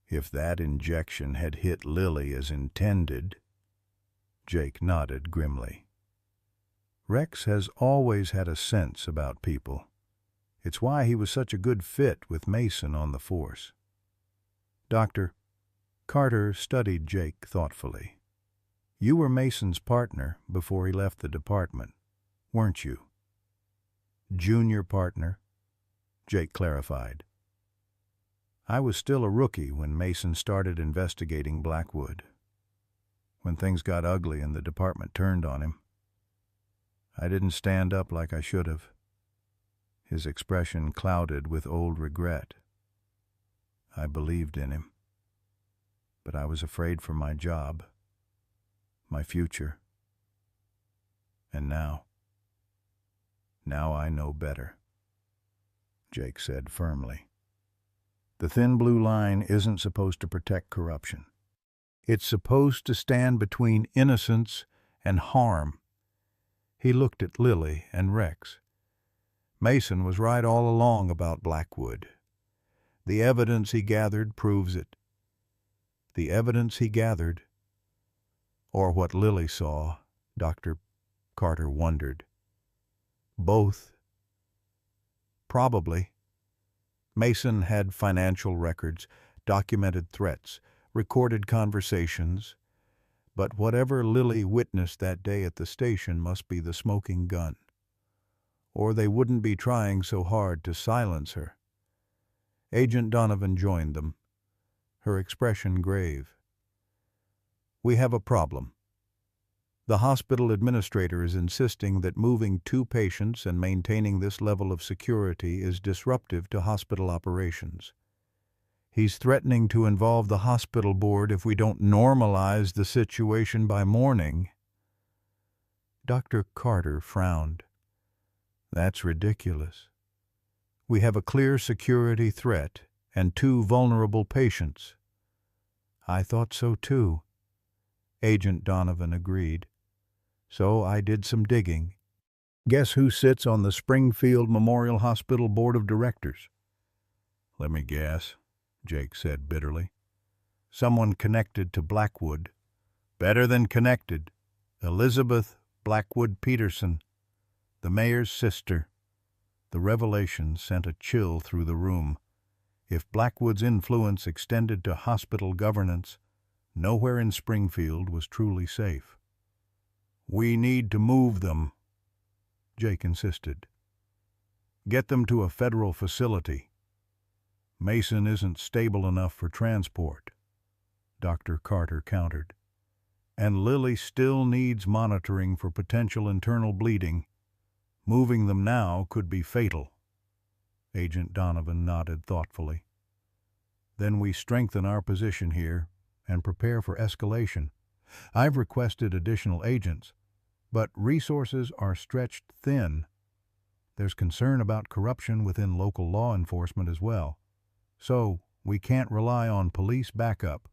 "If that injection had hit Lily as intended—" Jake nodded grimly. "Rex has always had a sense about people. It's why he was such a good fit with Mason on the force." Dr. Carter studied Jake thoughtfully. "You were Mason's partner before he left the department, weren't you?" "Junior partner," Jake clarified. "I was still a rookie when Mason started investigating Blackwood. When things got ugly and the department turned on him, I didn't stand up like I should have." His expression clouded with old regret. "I believed in him, but I was afraid for my job, my future. And now I know better," Jake said firmly. "The thin blue line isn't supposed to protect corruption. It's supposed to stand between innocence and harm." He looked at Lily and Rex. "Mason was right all along about Blackwood. The evidence he gathered proves it. The evidence he gathered, or what Lily saw," Dr. Carter wondered. "Both. Probably. Mason had financial records, documented threats, recorded conversations, but whatever Lily witnessed that day at the station must be the smoking gun, or they wouldn't be trying so hard to silence her." Agent Donovan joined them, her expression grave. "We have a problem. The hospital administrator is insisting that moving 2 patients and maintaining this level of security is disruptive to hospital operations. He's threatening to involve the hospital board if we don't normalize the situation by morning." Dr. Carter frowned. "That's ridiculous. We have a clear security threat and 2 vulnerable patients." "I thought so too," Agent Donovan agreed. "So I did some digging. Guess who sits on the Springfield Memorial Hospital Board of Directors?" "Let me guess," Jake said bitterly. "Someone connected to Blackwood. Better than connected. Elizabeth Blackwood Peterson, the mayor's sister." The revelation sent a chill through the room. If Blackwood's influence extended to hospital governance, Nowhere in Springfield was truly safe. "We need to move them," Jake insisted. "Get them to a federal facility. Mason isn't stable enough for transport," Dr. Carter countered. "And Lily still needs monitoring for potential internal bleeding. Moving them now could be fatal." Agent Donovan nodded thoughtfully. "Then we strengthen our position here and prepare for escalation. I've requested additional agents, but resources are stretched thin. There's concern about corruption within local law enforcement as well, so we can't rely on police backup."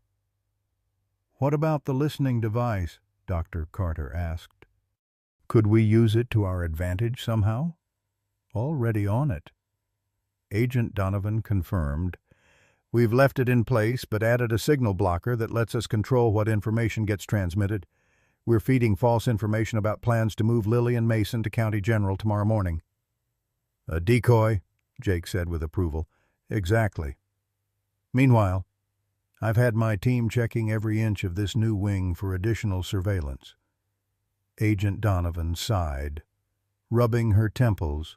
"What about the listening device?" Dr. Carter asked. "Could we use it to our advantage somehow?" "Already on it." Agent Donovan confirmed. "We've left it in place but added a signal blocker that lets us control what information gets transmitted. We're feeding false information about plans to move Lily and Mason to County General tomorrow morning." "A decoy," Jake said with approval. "Exactly. Meanwhile, I've had my team checking every inch of this new wing for additional surveillance." Agent Donovan sighed, rubbing her temples.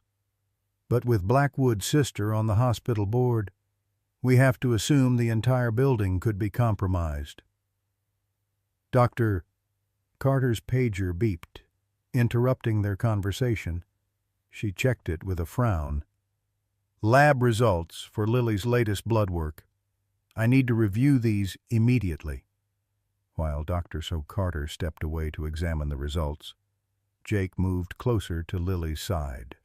"But with Blackwood's sister on the hospital board, we have to assume the entire building could be compromised." Dr. Carter's pager beeped, interrupting their conversation. She checked it with a frown. "Lab results for Lily's latest blood work. I need to review these immediately." While Dr. Carter stepped away to examine the results, Jake moved closer to Lily's side.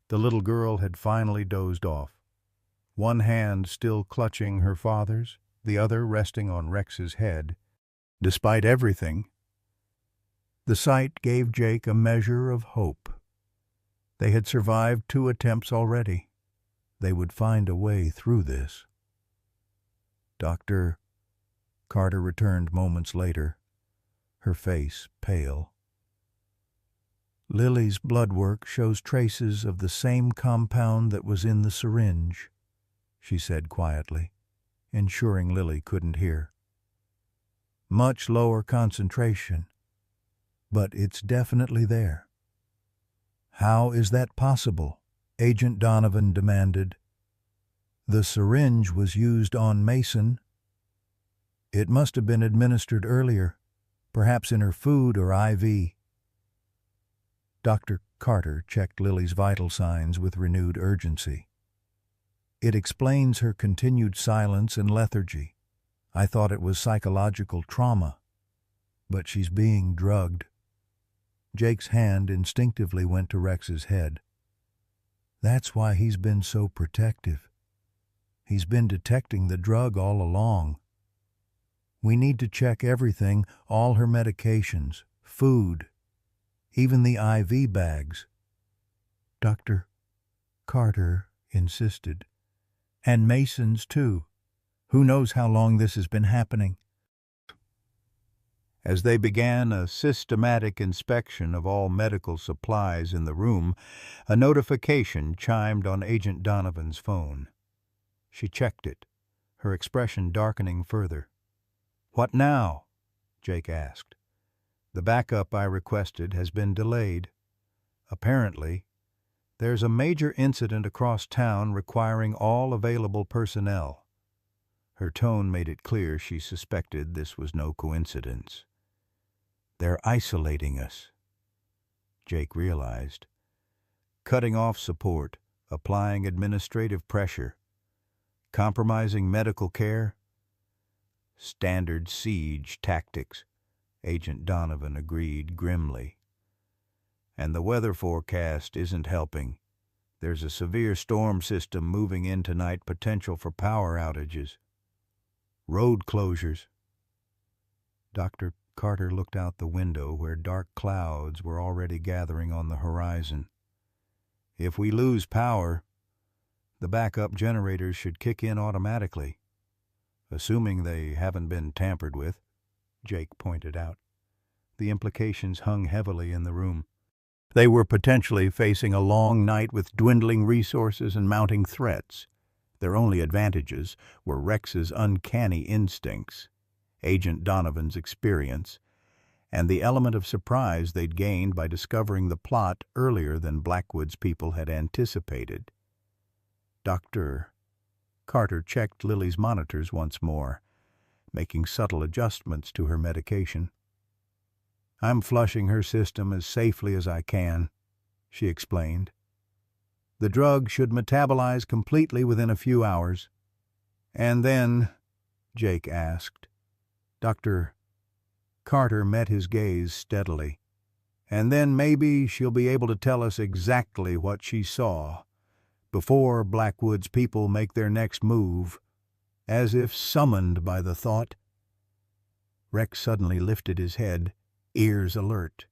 The little girl had finally dozed off, one hand still clutching her father's, the other resting on Rex's head. Despite everything, the sight gave Jake a measure of hope. They had survived 2 attempts already. They would find a way through this. Dr. Carter returned moments later, her face pale. "Lily's blood work shows traces of the same compound that was in the syringe," she said quietly, ensuring Lily couldn't hear. "Much lower concentration, but it's definitely there." "How is that possible?" Agent Donovan demanded. "The syringe was used on Mason. It must have been administered earlier, perhaps in her food or IV." Dr. Carter checked Lily's vital signs with renewed urgency. "It explains her continued silence and lethargy. I thought it was psychological trauma, but she's being drugged." Jake's hand instinctively went to Rex's head. "That's why he's been so protective. He's been detecting the drug all along. We need to check everything, all her medications, food, even the IV bags." Dr. Carter insisted. "And Mason's, too. Who knows how long this has been happening?" As they began a systematic inspection of all medical supplies in the room, a notification chimed on Agent Donovan's phone. She checked it, her expression darkening further. "What now?" Jake asked. "The backup I requested has been delayed. Apparently, there's a major incident across town requiring all available personnel." Her tone made it clear she suspected this was no coincidence. "They're isolating us," Jake realized. "Cutting off support, applying administrative pressure, compromising medical care. Standard siege tactics," Agent Donovan agreed grimly. "And the weather forecast isn't helping. There's a severe storm system moving in tonight, potential for power outages. Road closures." Dr. Carter looked out the window where dark clouds were already gathering on the horizon. "If we lose power, the backup generators should kick in automatically. Assuming they haven't been tampered with," Jake pointed out. The implications hung heavily in the room. They were potentially facing a long night with dwindling resources and mounting threats. Their only advantages were Rex's uncanny instincts. Agent Donovan's experience, and the element of surprise they'd gained by discovering the plot earlier than Blackwood's people had anticipated. Dr. Carter checked Lily's monitors once more, making subtle adjustments to her medication. "I'm flushing her system as safely as I can," she explained. "The drug should metabolize completely within a few hours." "And then?" Jake asked. Dr. Carter met his gaze steadily. "And then maybe she'll be able to tell us exactly what she saw before Blackwood's people make their next move," as if summoned by the thought. Rex suddenly lifted his head, ears alert,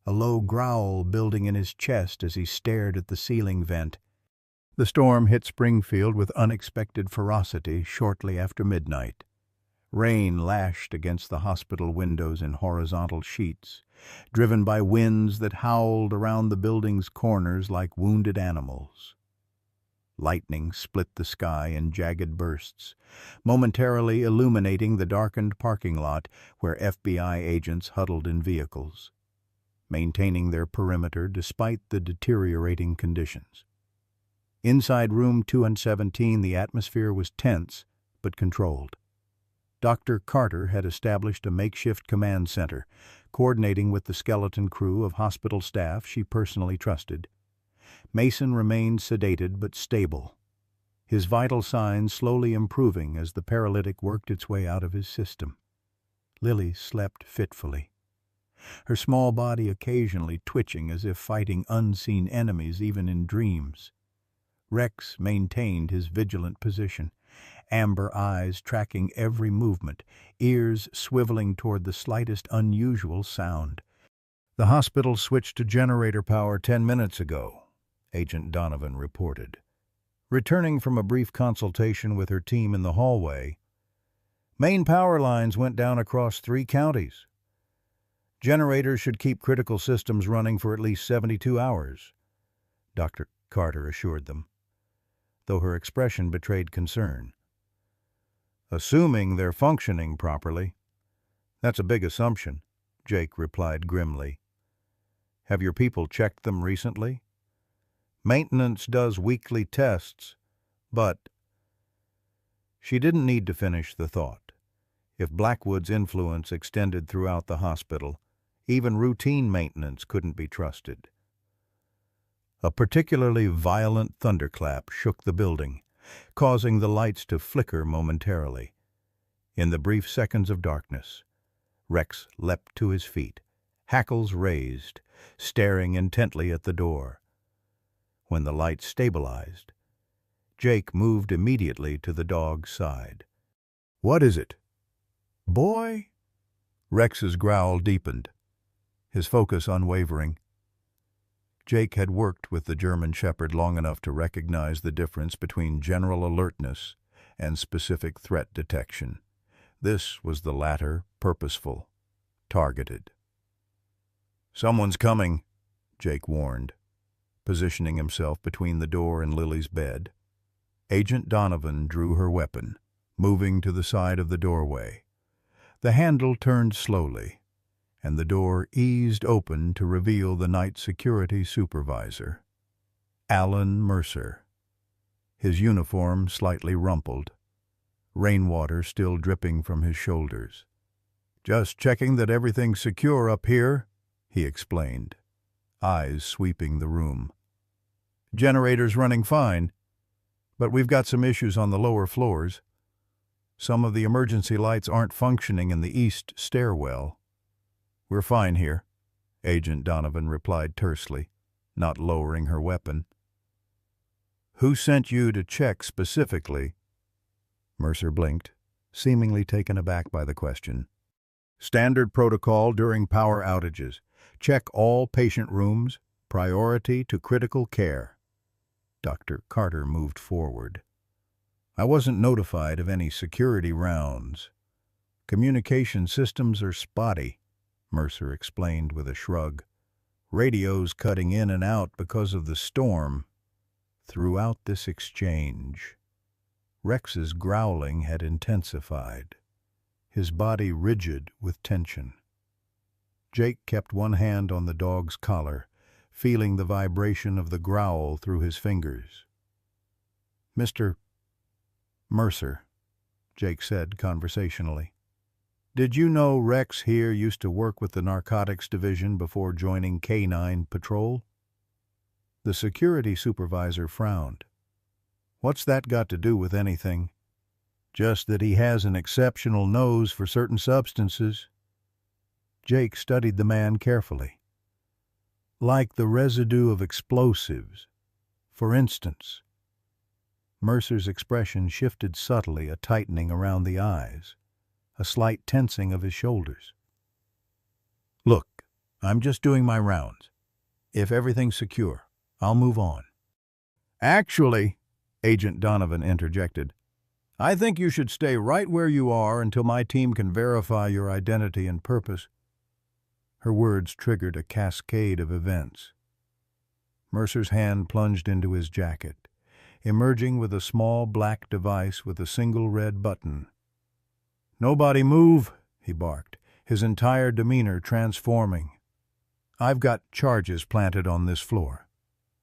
a low growl building in his chest as he stared at the ceiling vent. The storm hit Springfield with unexpected ferocity shortly after midnight. Rain lashed against the hospital windows in horizontal sheets, driven by winds that howled around the building's corners like wounded animals. Lightning split the sky in jagged bursts, momentarily illuminating the darkened parking lot where FBI agents huddled in vehicles, maintaining their perimeter despite the deteriorating conditions. Inside room 217, the atmosphere was tense but controlled. Dr. Carter had established a makeshift command center, coordinating with the skeleton crew of hospital staff she personally trusted. Mason remained sedated but stable, his vital signs slowly improving as the paralytic worked its way out of his system. Lily slept fitfully, her small body occasionally twitching as if fighting unseen enemies even in dreams. Rex maintained his vigilant position, amber eyes tracking every movement, ears swiveling toward the slightest unusual sound. "The hospital switched to generator power 10 minutes ago," Agent Donovan reported. Returning from a brief consultation with her team in the hallway, "Main power lines went down across 3 counties. Generators should keep critical systems running for at least 72 hours, Dr. Carter assured them, though her expression betrayed concern. "Assuming they're functioning properly." "That's a big assumption," Jake replied grimly. "Have your people checked them recently?" "Maintenance does weekly tests, but—" She didn't need to finish the thought. If Blackwood's influence extended throughout the hospital, even routine maintenance couldn't be trusted. A particularly violent thunderclap shook the building, causing the lights to flicker momentarily. In the brief seconds of darkness, Rex leapt to his feet, hackles raised, staring intently at the door. When the light stabilized, Jake moved immediately to the dog's side. "What is it?" "Boy?" Rex's growl deepened, his focus unwavering. Jake had worked with the German Shepherd long enough to recognize the difference between general alertness and specific threat detection. This was the latter, purposeful, targeted. "Someone's coming," Jake warned, positioning himself between the door and Lily's bed. Agent Donovan drew her weapon, moving to the side of the doorway. The handle turned slowly, and the door eased open to reveal the night security supervisor, Alan Mercer, his uniform slightly rumpled, rainwater still dripping from his shoulders. "Just checking that everything's secure up here," he explained, eyes sweeping the room. "Generator's running fine, but we've got some issues on the lower floors. Some of the emergency lights aren't functioning in the east stairwell." "We're fine here," Agent Donovan replied tersely, not lowering her weapon. "Who sent you to check specifically?" Mercer blinked, seemingly taken aback by the question. "Standard protocol during power outages. Check all patient rooms, priority to critical care." Dr. Carter moved forward. "I wasn't notified of any security rounds. Communication systems are spotty," Mercer explained with a shrug. "Radios cutting in and out because of the storm." Throughout this exchange, Rex's growling had intensified, his body rigid with tension. Jake kept one hand on the dog's collar, feeling the vibration of the growl through his fingers. "Mr. Mercer," Jake said conversationally, "did you know Rex here used to work with the narcotics division before joining K-9 Patrol?" The security supervisor frowned. "What's that got to do with anything?" "Just that he has an exceptional nose for certain substances." Jake studied the man carefully. "Like the residue of explosives, for instance." Mercer's expression shifted subtly, a tightening around the eyes, a slight tensing of his shoulders. "Look, I'm just doing my rounds. If everything's secure, I'll move on." "Actually," Agent Donovan interjected, "I think you should stay right where you are until my team can verify your identity and purpose." Her words triggered a cascade of events. Mercer's hand plunged into his jacket, emerging with a small black device with a single red button. "Nobody move," he barked, his entire demeanor transforming. "I've got charges planted on this floor.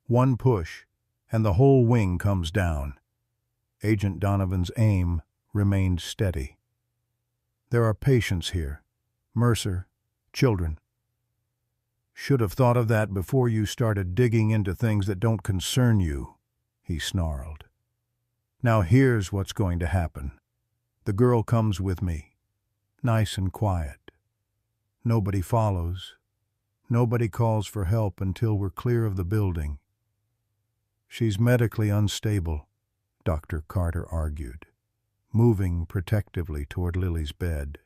One push, and the whole wing comes down." Agent Donovan's aim remained steady. "There are patients here. Mercer, children. Should have thought of that before you started digging into things that don't concern you," he snarled. "Now here's what's going to happen. The girl comes with me, nice and quiet. Nobody follows. Nobody calls for help until we're clear of the building. She's medically unstable," Dr. Carter argued, moving protectively toward Lily's bed.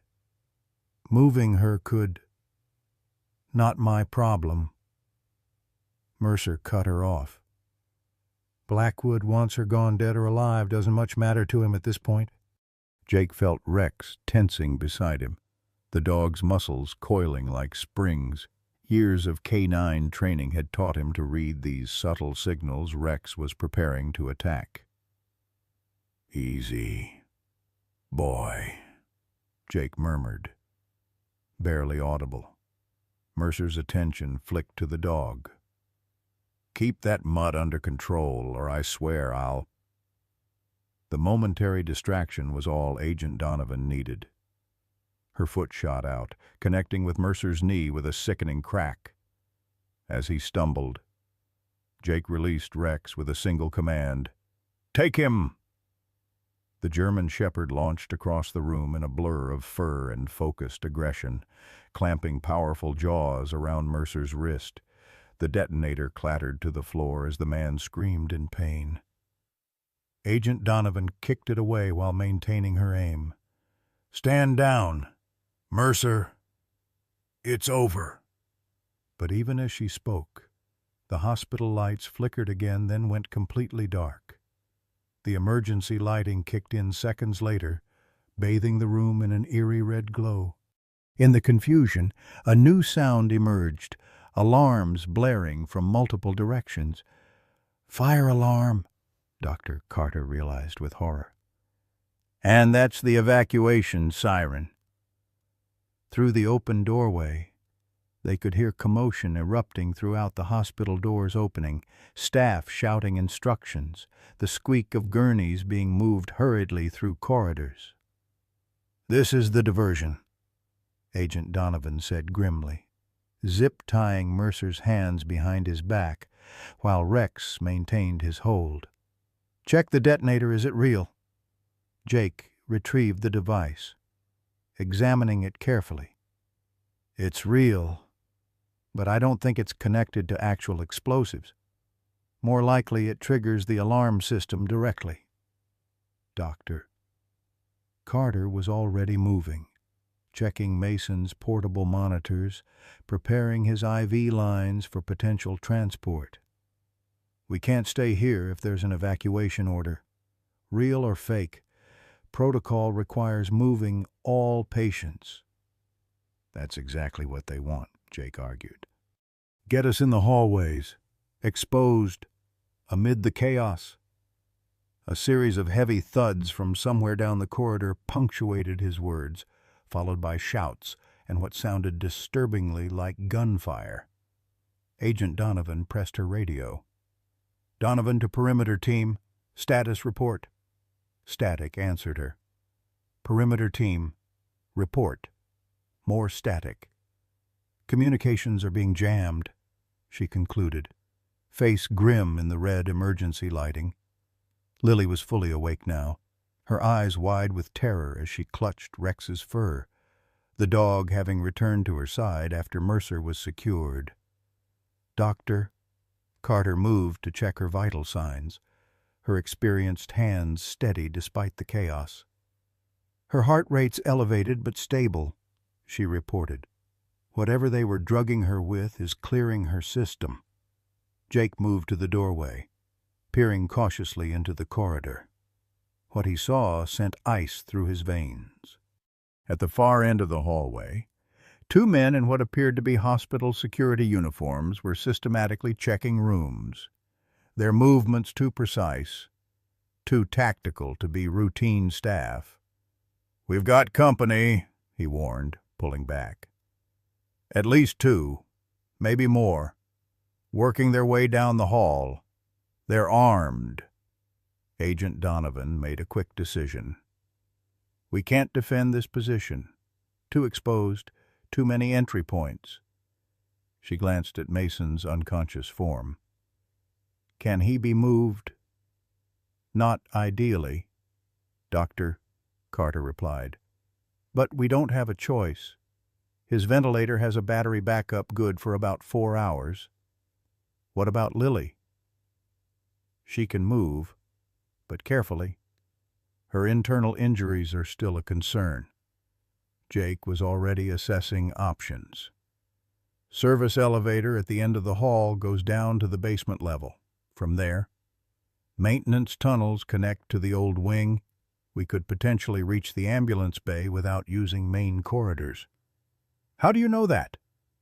"Moving her could—" "Not my problem." Mercer cut her off. "Blackwood wants her gone dead or alive. Doesn't much matter to him at this point." Jake felt Rex tensing beside him, the dog's muscles coiling like springs. Years of K-9 training had taught him to read these subtle signals Rex was preparing to attack. "Easy, boy," Jake murmured, barely audible. Mercer's attention flicked to the dog. "Keep that mutt under control, or I swear I'll—" The momentary distraction was all Agent Donovan needed. Her foot shot out, connecting with Mercer's knee with a sickening crack. As he stumbled, Jake released Rex with a single command. "Take him!" The German shepherd launched across the room in a blur of fur and focused aggression, clamping powerful jaws around Mercer's wrist. The detonator clattered to the floor as the man screamed in pain. Agent Donovan kicked it away while maintaining her aim. "Stand down! Mercer, it's over." But even as she spoke, the hospital lights flickered again, then went completely dark. The emergency lighting kicked in seconds later, bathing the room in an eerie red glow. In the confusion, a new sound emerged, alarms blaring from multiple directions. "Fire alarm," Dr. Carter realized with horror. "And that's the evacuation siren." Through the open doorway, they could hear commotion erupting throughout the hospital doors opening, staff shouting instructions, the squeak of gurneys being moved hurriedly through corridors. "This is the diversion," Agent Donovan said grimly, zip-tying Mercer's hands behind his back, while Rex maintained his hold. "Check the detonator, is it real?" Jake retrieved the device, examining it carefully. "It's real, but I don't think it's connected to actual explosives. More likely it triggers the alarm system directly." Dr. Carter was already moving, checking Mason's portable monitors, preparing his IV lines for potential transport. "We can't stay here if there's an evacuation order. Real or fake, protocol requires moving all patients." "That's exactly what they want," Jake argued. "Get us in the hallways, exposed, amid the chaos." A series of heavy thuds from somewhere down the corridor punctuated his words, followed by shouts and what sounded disturbingly like gunfire. Agent Donovan pressed her radio. "Donovan to perimeter team. Status report." Static answered her. "Perimeter team. Report." More static. "Communications are being jammed," she concluded, face grim in the red emergency lighting. Lily was fully awake now, her eyes wide with terror as she clutched Rex's fur, the dog having returned to her side after Mercer was secured. "Doctor?" Carter moved to check her vital signs, her experienced hands steady despite the chaos. "Her heart rate's elevated but stable," she reported. "Whatever they were drugging her with is clearing her system." Jake moved to the doorway, peering cautiously into the corridor. What he saw sent ice through his veins. At the far end of the hallway, two men in what appeared to be hospital security uniforms were systematically checking rooms, their movements too precise, too tactical to be routine staff. "We've got company," he warned, pulling back. "At least two, maybe more, working their way down the hall. They're armed." Agent Donovan made a quick decision. "We can't defend this position. Too exposed, too many entry points." She glanced at Mason's unconscious form. "Can he be moved?" "Not ideally, Doctor," Carter replied. "But we don't have a choice. His ventilator has a battery backup good for about 4 hours. What about Lily?" "She can move, but carefully. Her internal injuries are still a concern." Jake was already assessing options. "Service elevator at the end of the hall goes down to the basement level. From there, maintenance tunnels connect to the old wing. We could potentially reach the ambulance bay without using main corridors." "How do you know that?"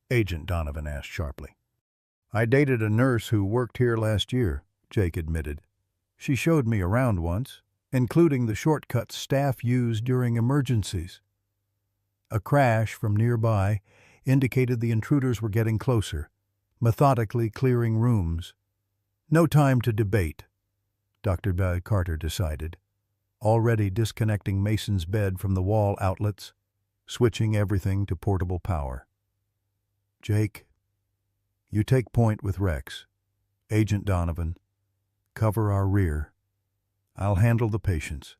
Agent Donovan asked sharply. "I dated a nurse who worked here last year," Jake admitted. "She showed me around once, including the shortcuts staff used during emergencies." A crash from nearby indicated the intruders were getting closer, methodically clearing rooms. No time to debate, Dr. Carter decided, already disconnecting Mason's bed from the wall outlets, switching everything to portable power. "Jake, you take point with Rex. Agent Donovan, cover our rear. I'll handle the patients."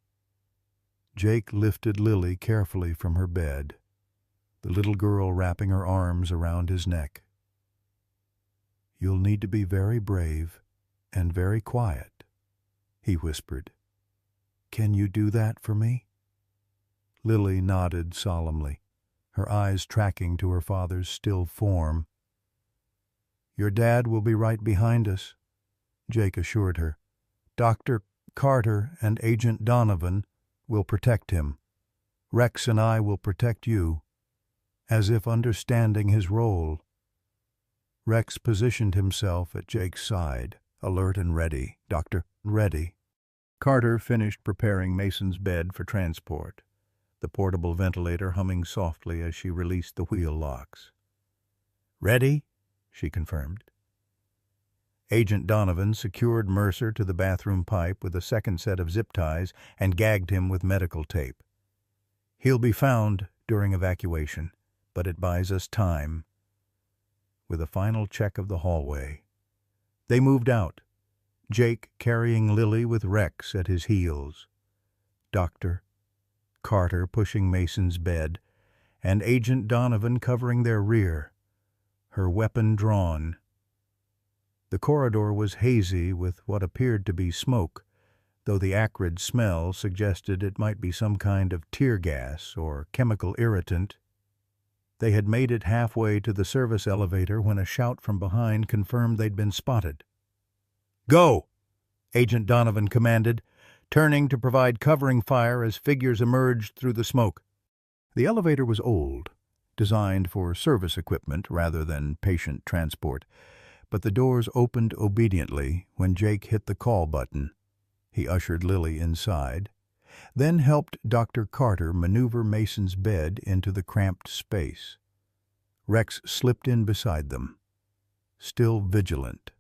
Jake lifted Lily carefully from her bed, the little girl wrapping her arms around his neck. "You'll need to be very brave and very quiet," he whispered. "Can you do that for me?" Lily nodded solemnly, her eyes tracking to her father's still form. "Your dad will be right behind us," Jake assured her. "Dr. Carter and Agent Donovan will protect him. Rex and I will protect you," as if understanding his role. Rex positioned himself at Jake's side, alert and ready. "Doctor, ready." Carter finished preparing Mason's bed for transport, the portable ventilator humming softly as she released the wheel locks. "Ready?" she confirmed. Agent Donovan secured Mercer to the bathroom pipe with a second set of zip ties and gagged him with medical tape. "He'll be found during evacuation, but it buys us time." With a final check of the hallway, they moved out, Jake carrying Lily with Rex at his heels. Doctor Carter pushing Mason's bed, and Agent Donovan covering their rear, her weapon drawn. The corridor was hazy with what appeared to be smoke, though the acrid smell suggested it might be some kind of tear gas or chemical irritant. They had made it halfway to the service elevator when a shout from behind confirmed they'd been spotted. "Go!" Agent Donovan commanded, turning to provide covering fire as figures emerged through the smoke. The elevator was old, designed for service equipment rather than patient transport, but the doors opened obediently when Jake hit the call button. He ushered Lily inside, then helped Dr. Carter maneuver Mason's bed into the cramped space. Rex slipped in beside them, still vigilant.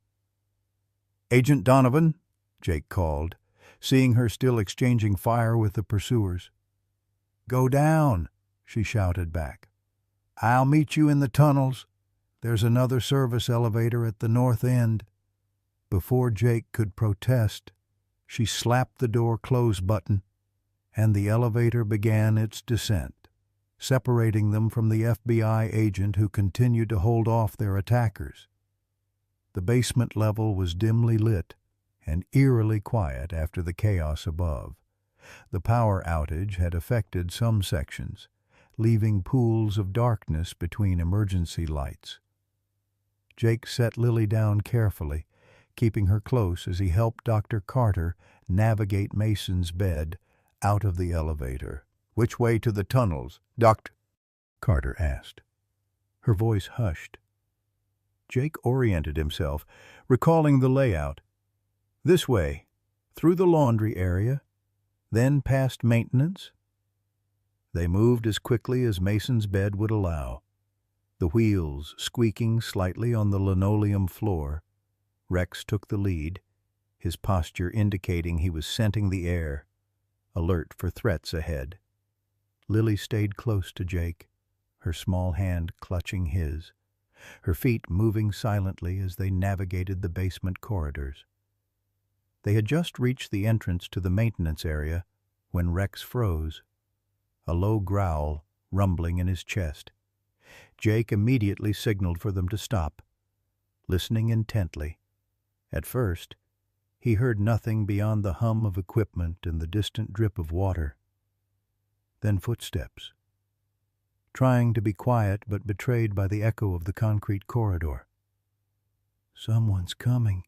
"Agent Donovan," Jake called, seeing her still exchanging fire with the pursuers. "Go down," she shouted back. "I'll meet you in the tunnels. There's another service elevator at the north end." Before Jake could protest, she slapped the door close button, and the elevator began its descent, separating them from the FBI agent who continued to hold off their attackers. The basement level was dimly lit and eerily quiet after the chaos above. The power outage had affected some sections, leaving pools of darkness between emergency lights. Jake set Lily down carefully, keeping her close as he helped Dr. Carter navigate Mason's bed out of the elevator. "Which way to the tunnels, Dr.?" Carter asked. Her voice hushed. Jake oriented himself, recalling the layout. "This way, through the laundry area, then past maintenance." They moved as quickly as Mason's bed would allow, the wheels squeaking slightly on the linoleum floor. Rex took the lead, his posture indicating he was scenting the air, alert for threats ahead. Lily stayed close to Jake, her small hand clutching his, her feet moving silently as they navigated the basement corridors. They had just reached the entrance to the maintenance area when Rex froze, a low growl rumbling in his chest. Jake immediately signaled for them to stop, listening intently. At first, he heard nothing beyond the hum of equipment and the distant drip of water. Then footsteps, trying to be quiet but betrayed by the echo of the concrete corridor. "Someone's coming,"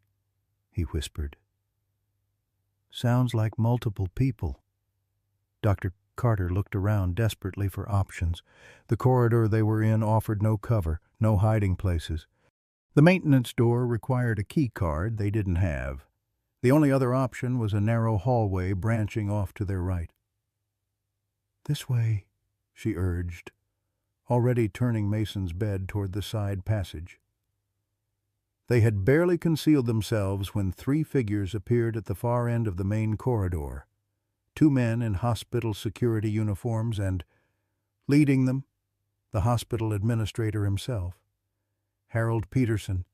he whispered. "Sounds like multiple people." Dr. Carter looked around desperately for options. The corridor they were in offered no cover, no hiding places. The maintenance door required a key card they didn't have. The only other option was a narrow hallway branching off to their right. "This way," she urged, already turning Mason's bed toward the side passage. They had barely concealed themselves when 3 figures appeared at the far end of the main corridor, 2 men in hospital security uniforms and, leading them, the hospital administrator himself, Harold Peterson.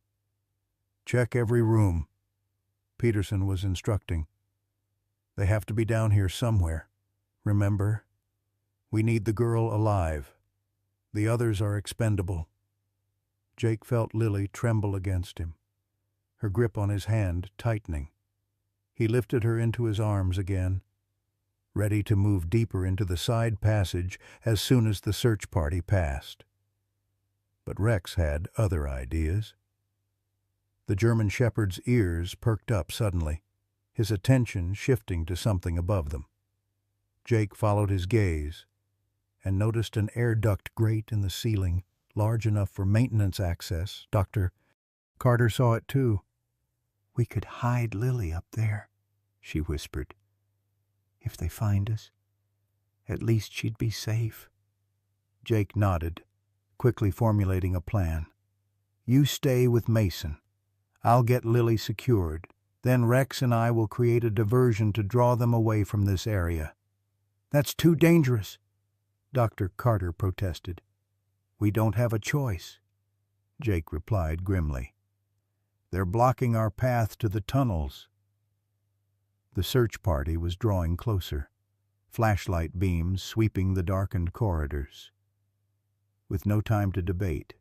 "Check every room," Peterson was instructing. "They have to be down here somewhere. Remember, we need the girl alive. The others are expendable." Jake felt Lily tremble against him, her grip on his hand tightening. He lifted her into his arms again, ready to move deeper into the side passage as soon as the search party passed. But Rex had other ideas. The German shepherd's ears perked up suddenly, his attention shifting to something above them. Jake followed his gaze and noticed an air duct grate in the ceiling, large enough for maintenance access. Dr. Carter saw it too. "We could hide Lily up there," she whispered. "If they find us, at least she'd be safe." Jake nodded, quickly formulating a plan. "You stay with Mason. I'll get Lily secured. Then Rex and I will create a diversion to draw them away from this area." "That's too dangerous," Dr. Carter protested. "We don't have a choice," Jake replied grimly. "They're blocking our path to the tunnels." The search party was drawing closer, flashlight beams sweeping the darkened corridors. With no time to debate,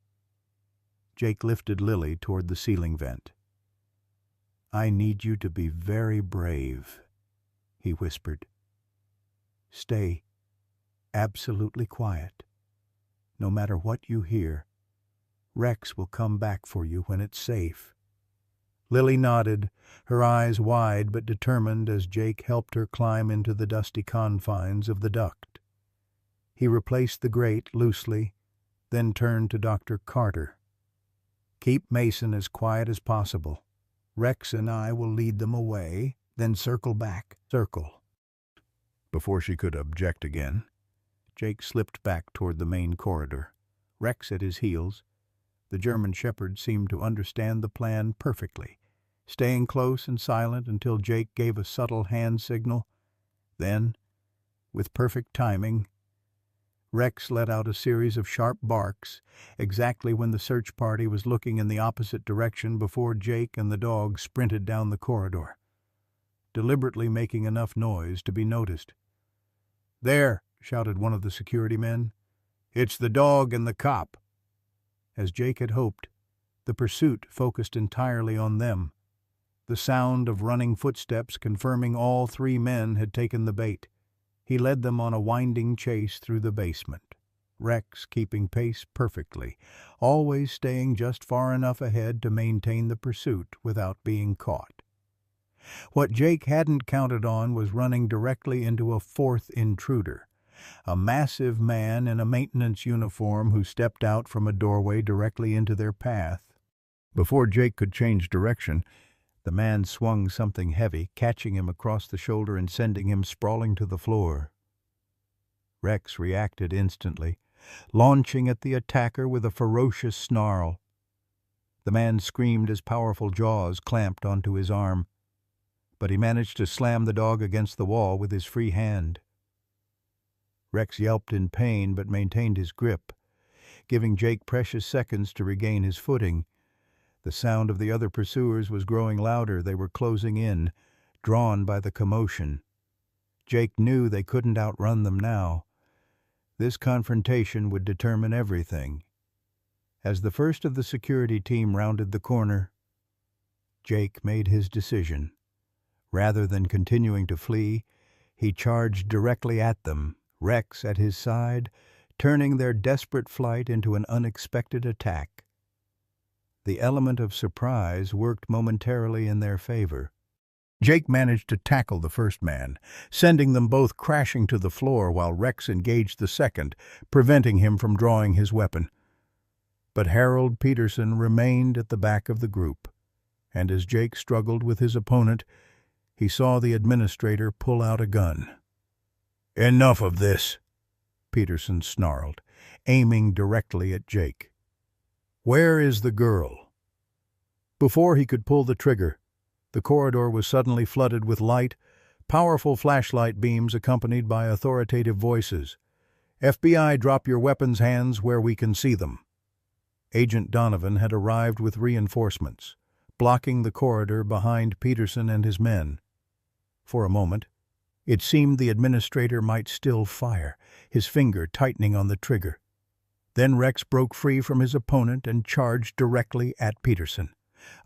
Jake lifted Lily toward the ceiling vent. "I need you to be very brave," he whispered. "Stay absolutely quiet. No matter what you hear, Rex will come back for you when it's safe." Lily nodded, her eyes wide but determined as Jake helped her climb into the dusty confines of the duct. He replaced the grate loosely, then turned to Dr. Carter. "Keep Mason as quiet as possible. Rex and I will lead them away, then circle back. Circle." Before she could object again, Jake slipped back toward the main corridor, Rex at his heels. The German shepherd seemed to understand the plan perfectly, staying close and silent until Jake gave a subtle hand signal. Then, with perfect timing, Rex let out a series of sharp barks, exactly when the search party was looking in the opposite direction before Jake and the dog sprinted down the corridor, deliberately making enough noise to be noticed. "There!" shouted one of the security men. "It's the dog and the cop." As Jake had hoped, the pursuit focused entirely on them, the sound of running footsteps confirming all three men had taken the bait. He led them on a winding chase through the basement, Rex keeping pace perfectly, always staying just far enough ahead to maintain the pursuit without being caught. What Jake hadn't counted on was running directly into a fourth intruder, a massive man in a maintenance uniform who stepped out from a doorway directly into their path. Before Jake could change direction, the man swung something heavy, catching him across the shoulder and sending him sprawling to the floor. Rex reacted instantly, launching at the attacker with a ferocious snarl. The man screamed as powerful jaws clamped onto his arm, but he managed to slam the dog against the wall with his free hand. Rex yelped in pain but maintained his grip, giving Jake precious seconds to regain his footing. The sound of the other pursuers was growing louder. They were closing in, drawn by the commotion. Jake knew they couldn't outrun them now. This confrontation would determine everything. As the first of the security team rounded the corner, Jake made his decision. Rather than continuing to flee, he charged directly at them, Rex at his side, turning their desperate flight into an unexpected attack. The element of surprise worked momentarily in their favor. Jake managed to tackle the first man, sending them both crashing to the floor while Rex engaged the second, preventing him from drawing his weapon. But Harold Peterson remained at the back of the group, and as Jake struggled with his opponent, he saw the administrator pull out a gun. "Enough of this," Peterson snarled, aiming directly at Jake. "Where is the girl?" Before he could pull the trigger, the corridor was suddenly flooded with light, powerful flashlight beams accompanied by authoritative voices. "FBI, drop your weapons hands where we can see them." Agent Donovan had arrived with reinforcements, blocking the corridor behind Peterson and his men. For a moment, it seemed the administrator might still fire, his finger tightening on the trigger. Then Rex broke free from his opponent and charged directly at Peterson,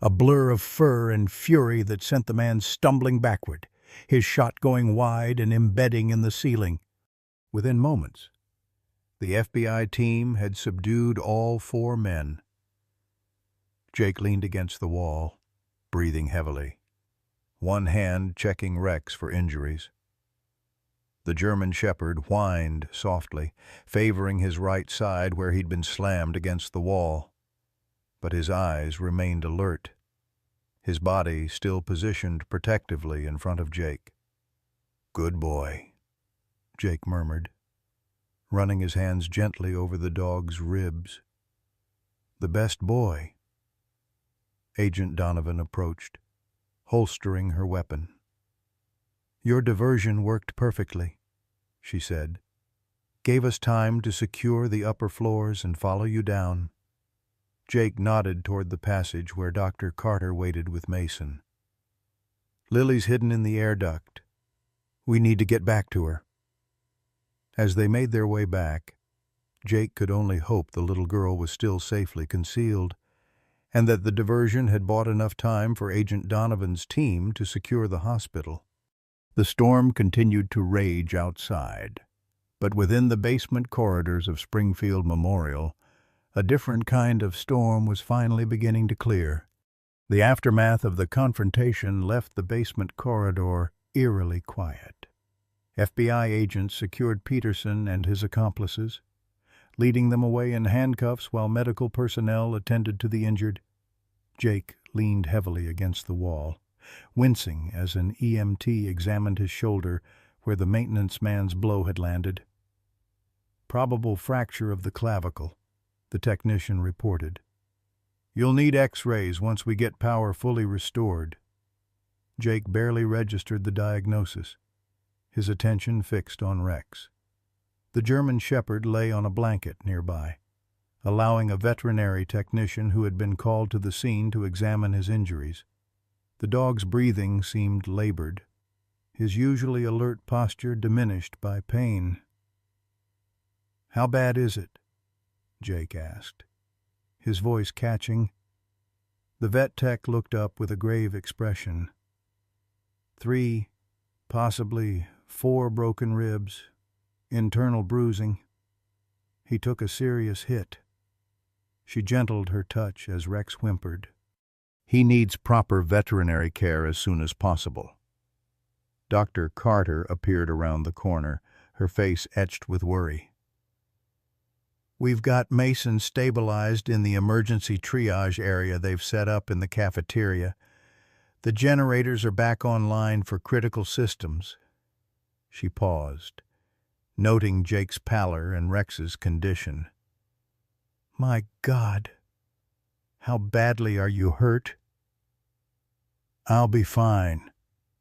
a blur of fur and fury that sent the man stumbling backward, his shot going wide and embedding in the ceiling. Within moments, the FBI team had subdued all four men. Jake leaned against the wall, breathing heavily, one hand checking Rex for injuries. The German shepherd whined softly, favoring his right side where he'd been slammed against the wall. But his eyes remained alert, his body still positioned protectively in front of Jake. "Good boy," Jake murmured, running his hands gently over the dog's ribs. "The best boy." Agent Donovan approached, holstering her weapon. "Your diversion worked perfectly," she said. "Gave us time to secure the upper floors and follow you down." Jake nodded toward the passage where Dr. Carter waited with Mason. "Lily's hidden in the air duct. We need to get back to her." As they made their way back, Jake could only hope the little girl was still safely concealed, and that the diversion had bought enough time for Agent Donovan's team to secure the hospital. The storm continued to rage outside, but within the basement corridors of Springfield Memorial, a different kind of storm was finally beginning to clear. The aftermath of the confrontation left the basement corridor eerily quiet. FBI agents secured Peterson and his accomplices, leading them away in handcuffs while medical personnel attended to the injured. Jake leaned heavily against the wall, wincing as an EMT examined his shoulder where the maintenance man's blow had landed. Probable fracture of the clavicle, the technician reported. You'll need X-rays once we get power fully restored. Jake barely registered the diagnosis, his attention fixed on Rex. The German shepherd lay on a blanket nearby, allowing a veterinary technician who had been called to the scene to examine his injuries. The dog's breathing seemed labored, his usually alert posture diminished by pain. "How bad is it?" Jake asked, his voice catching. The vet tech looked up with a grave expression. 3, possibly 4 broken ribs, internal bruising. He took a serious hit. She gentled her touch as Rex whimpered. He needs proper veterinary care as soon as possible. Dr. Carter appeared around the corner, her face etched with worry. We've got Mason stabilized in the emergency triage area they've set up in the cafeteria. The generators are back online for critical systems. She paused, noting Jake's pallor and Rex's condition. My God, how badly are you hurt? I'll be fine,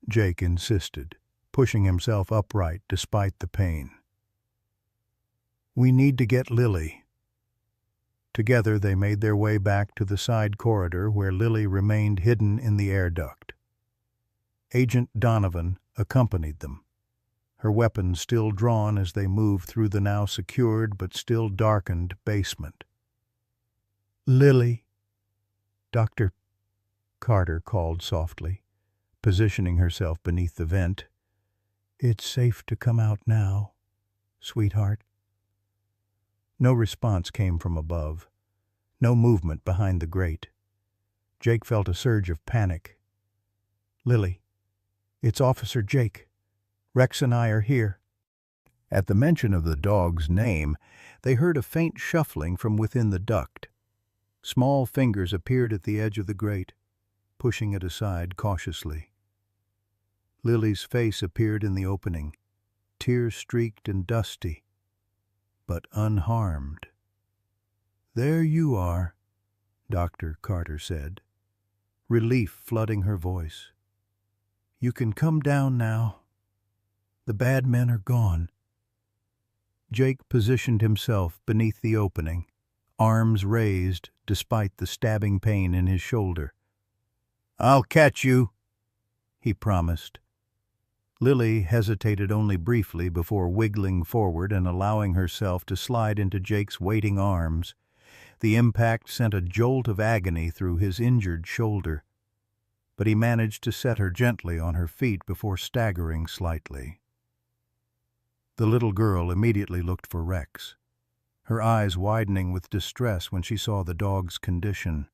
Jake insisted, pushing himself upright despite the pain. We need to get Lily. Together they made their way back to the side corridor where Lily remained hidden in the air duct. Agent Donovan accompanied them, her weapon still drawn as they moved through the now secured but still darkened basement. Lily, Dr. Carter called softly, positioning herself beneath the vent. It's safe to come out now, sweetheart. No response came from above, no movement behind the grate. Jake felt a surge of panic. Lily, it's Officer Jake. Rex and I are here. At the mention of the dog's name, they heard a faint shuffling from within the duct. Small fingers appeared at the edge of the grate, pushing it aside cautiously. Lily's face appeared in the opening, tear-streaked and dusty, but unharmed. There you are, Dr. Carter said, relief flooding her voice. You can come down now. The bad men are gone. Jake positioned himself beneath the opening, arms raised despite the stabbing pain in his shoulder. I'll catch you, he promised. Lily hesitated only briefly before wiggling forward and allowing herself to slide into Jake's waiting arms. The impact sent a jolt of agony through his injured shoulder, but he managed to set her gently on her feet before staggering slightly. The little girl immediately looked for Rex, her eyes widening with distress when she saw the dog's condition.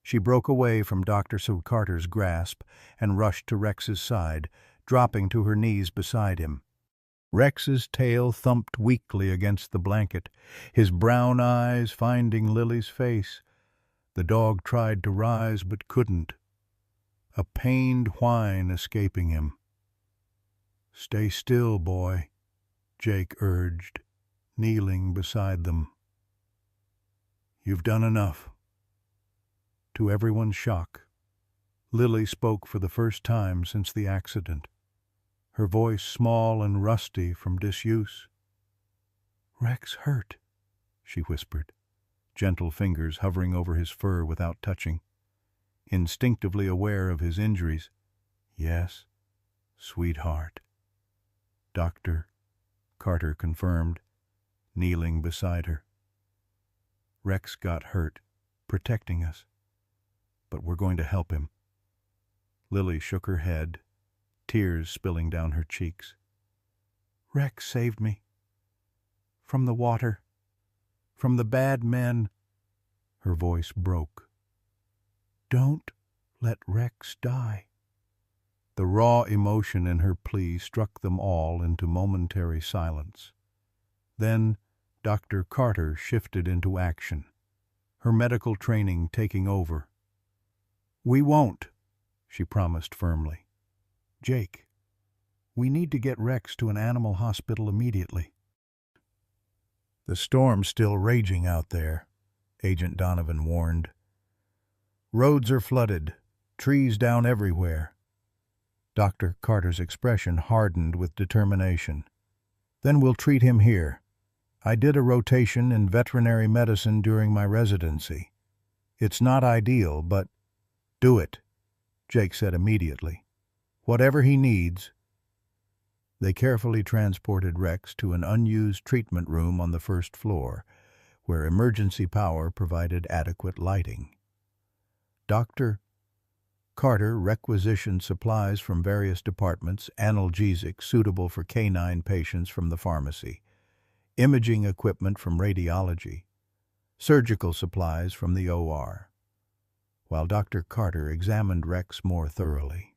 She broke away from Dr. Carter's grasp and rushed to Rex's side, dropping to her knees beside him. Rex's tail thumped weakly against the blanket, his brown eyes finding Lily's face. The dog tried to rise but couldn't, a pained whine escaping him. Stay still, boy, Jake urged, kneeling beside them. You've done enough. To everyone's shock, Lily spoke for the first time since the accident, her voice small and rusty from disuse. Rex hurt, she whispered, gentle fingers hovering over his fur without touching, instinctively aware of his injuries. Yes, sweetheart. Dr. Carter confirmed, kneeling beside her. Rex got hurt, protecting us, but we're going to help him. Lily shook her head, tears spilling down her cheeks. Rex saved me. From the water. From the bad men. Her voice broke. Don't let Rex die. The raw emotion in her plea struck them all into momentary silence. Then Dr. Carter shifted into action, her medical training taking over. We won't, she promised firmly. Jake, We need to get Rex to an animal hospital immediately. The storm's still raging out there, Agent Donovan warned. Roads are flooded, trees down everywhere. Dr. Carter's expression hardened with determination. Then we'll treat him here. I did a rotation in veterinary medicine during my residency. It's not ideal, but do it, Jake said immediately. Whatever he needs. They carefully transported Rex to an unused treatment room on the first floor, where emergency power provided adequate lighting. Dr. Carter requisitioned supplies from various departments, analgesics suitable for canine patients from the pharmacy, imaging equipment from radiology, surgical supplies from the OR, while Dr. Carter examined Rex more thoroughly.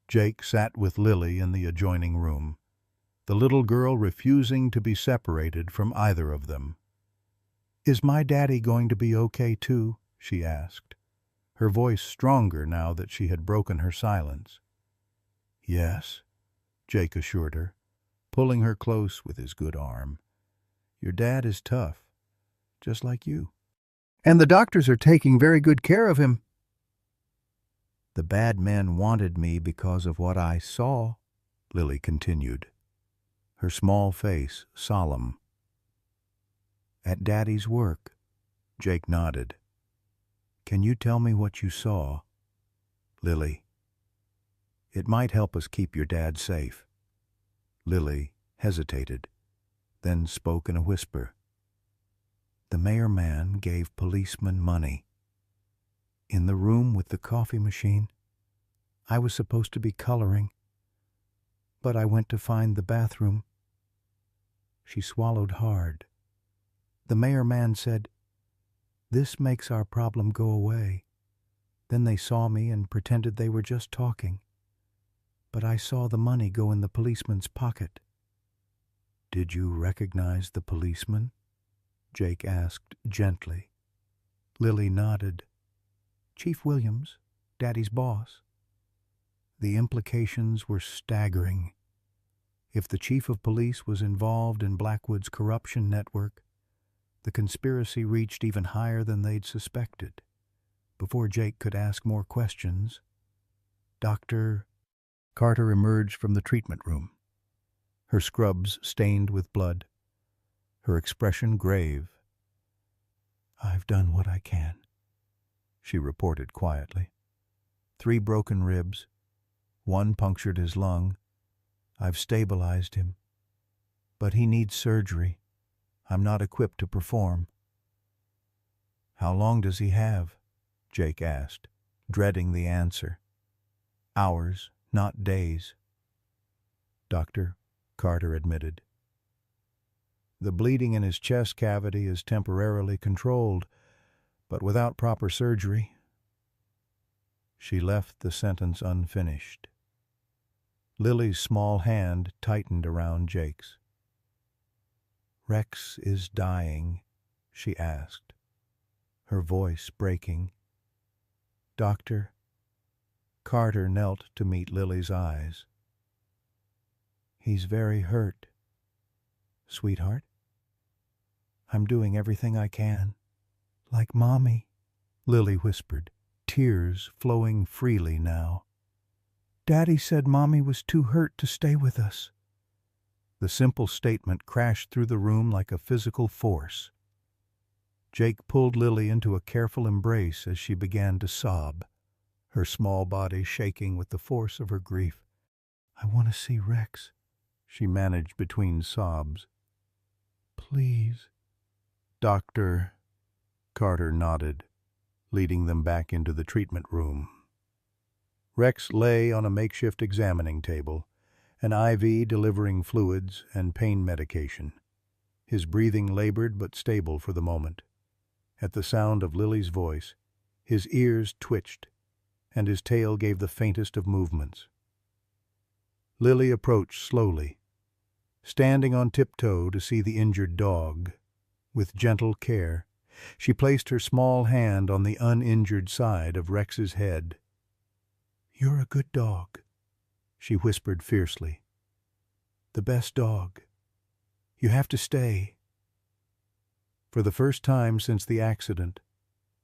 Jake sat with Lily in the adjoining room, the little girl refusing to be separated from either of them. "Is my daddy going to be okay too?" she asked, her voice stronger now that she had broken her silence. "Yes," Jake assured her, pulling her close with his good arm. "Your dad is tough, just like you. And the doctors are taking very good care of him." "The bad men wanted me because of what I saw," Lily continued, her small face solemn. "At Daddy's work," Jake nodded. "Can you tell me what you saw, Lily? It might help us keep your dad safe." Lily hesitated, then spoke in a whisper. "The mayor man gave policemen money. In the room with the coffee machine, I was supposed to be coloring, but I went to find the bathroom." She swallowed hard. "The mayor man said, 'This makes our problem go away.' Then they saw me and pretended they were just talking. But I saw the money go in the policeman's pocket." "Did you recognize the policeman?" Jake asked gently. Lily nodded. "Chief Williams, Daddy's boss." The implications were staggering. If the chief of police was involved in Blackwood's corruption network, the conspiracy reached even higher than they'd suspected. Before Jake could ask more questions, Dr. Carter emerged from the treatment room, her scrubs stained with blood, her expression grave. "I've done what I can," she reported quietly. 3 broken ribs, 1 punctured his lung. I've stabilized him, but he needs surgery. I'm not equipped to perform." "How long does he have?" Jake asked, dreading the answer. "Hours, not days," Dr. Carter admitted. "The bleeding in his chest cavity is temporarily controlled, but without proper surgery." She left the sentence unfinished. Lily's small hand tightened around Jake's. "Rex is dying?" she asked, her voice breaking. Dr. Carter knelt to meet Lily's eyes. "He's very hurt, sweetheart. I'm doing everything I can." "Like Mommy," Lily whispered, tears flowing freely now. "Daddy said Mommy was too hurt to stay with us." The simple statement crashed through the room like a physical force. Jake pulled Lily into a careful embrace as she began to sob, her small body shaking with the force of her grief. "I want to see Rex," she managed between sobs. "Please." Dr. Carter nodded, leading them back into the treatment room. Rex lay on a makeshift examining table, an IV delivering fluids and pain medication. His breathing labored but stable for the moment. At the sound of Lily's voice, his ears twitched, and his tail gave the faintest of movements. Lily approached slowly, standing on tiptoe to see the injured dog. With gentle care, she placed her small hand on the uninjured side of Rex's head. "You're a good dog," she whispered fiercely. "The best dog. You have to stay." For the first time since the accident,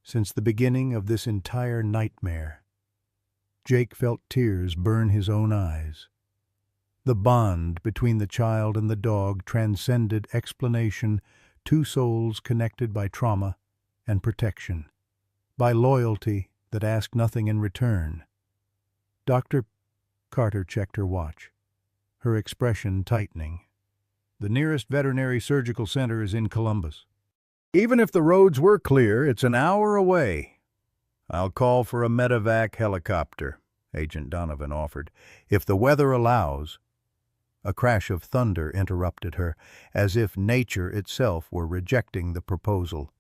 since the beginning of this entire nightmare, Jake felt tears burn his own eyes. The bond between the child and the dog transcended explanation, two souls connected by trauma and protection, by loyalty that asked nothing in return. Dr. Carter checked her watch, her expression tightening. "The nearest veterinary surgical center is in Columbus. Even if the roads were clear, it's an hour away." "I'll call for a medevac helicopter," Agent Donovan offered, "if the weather allows." A crash of thunder interrupted her, as if nature itself were rejecting the proposal.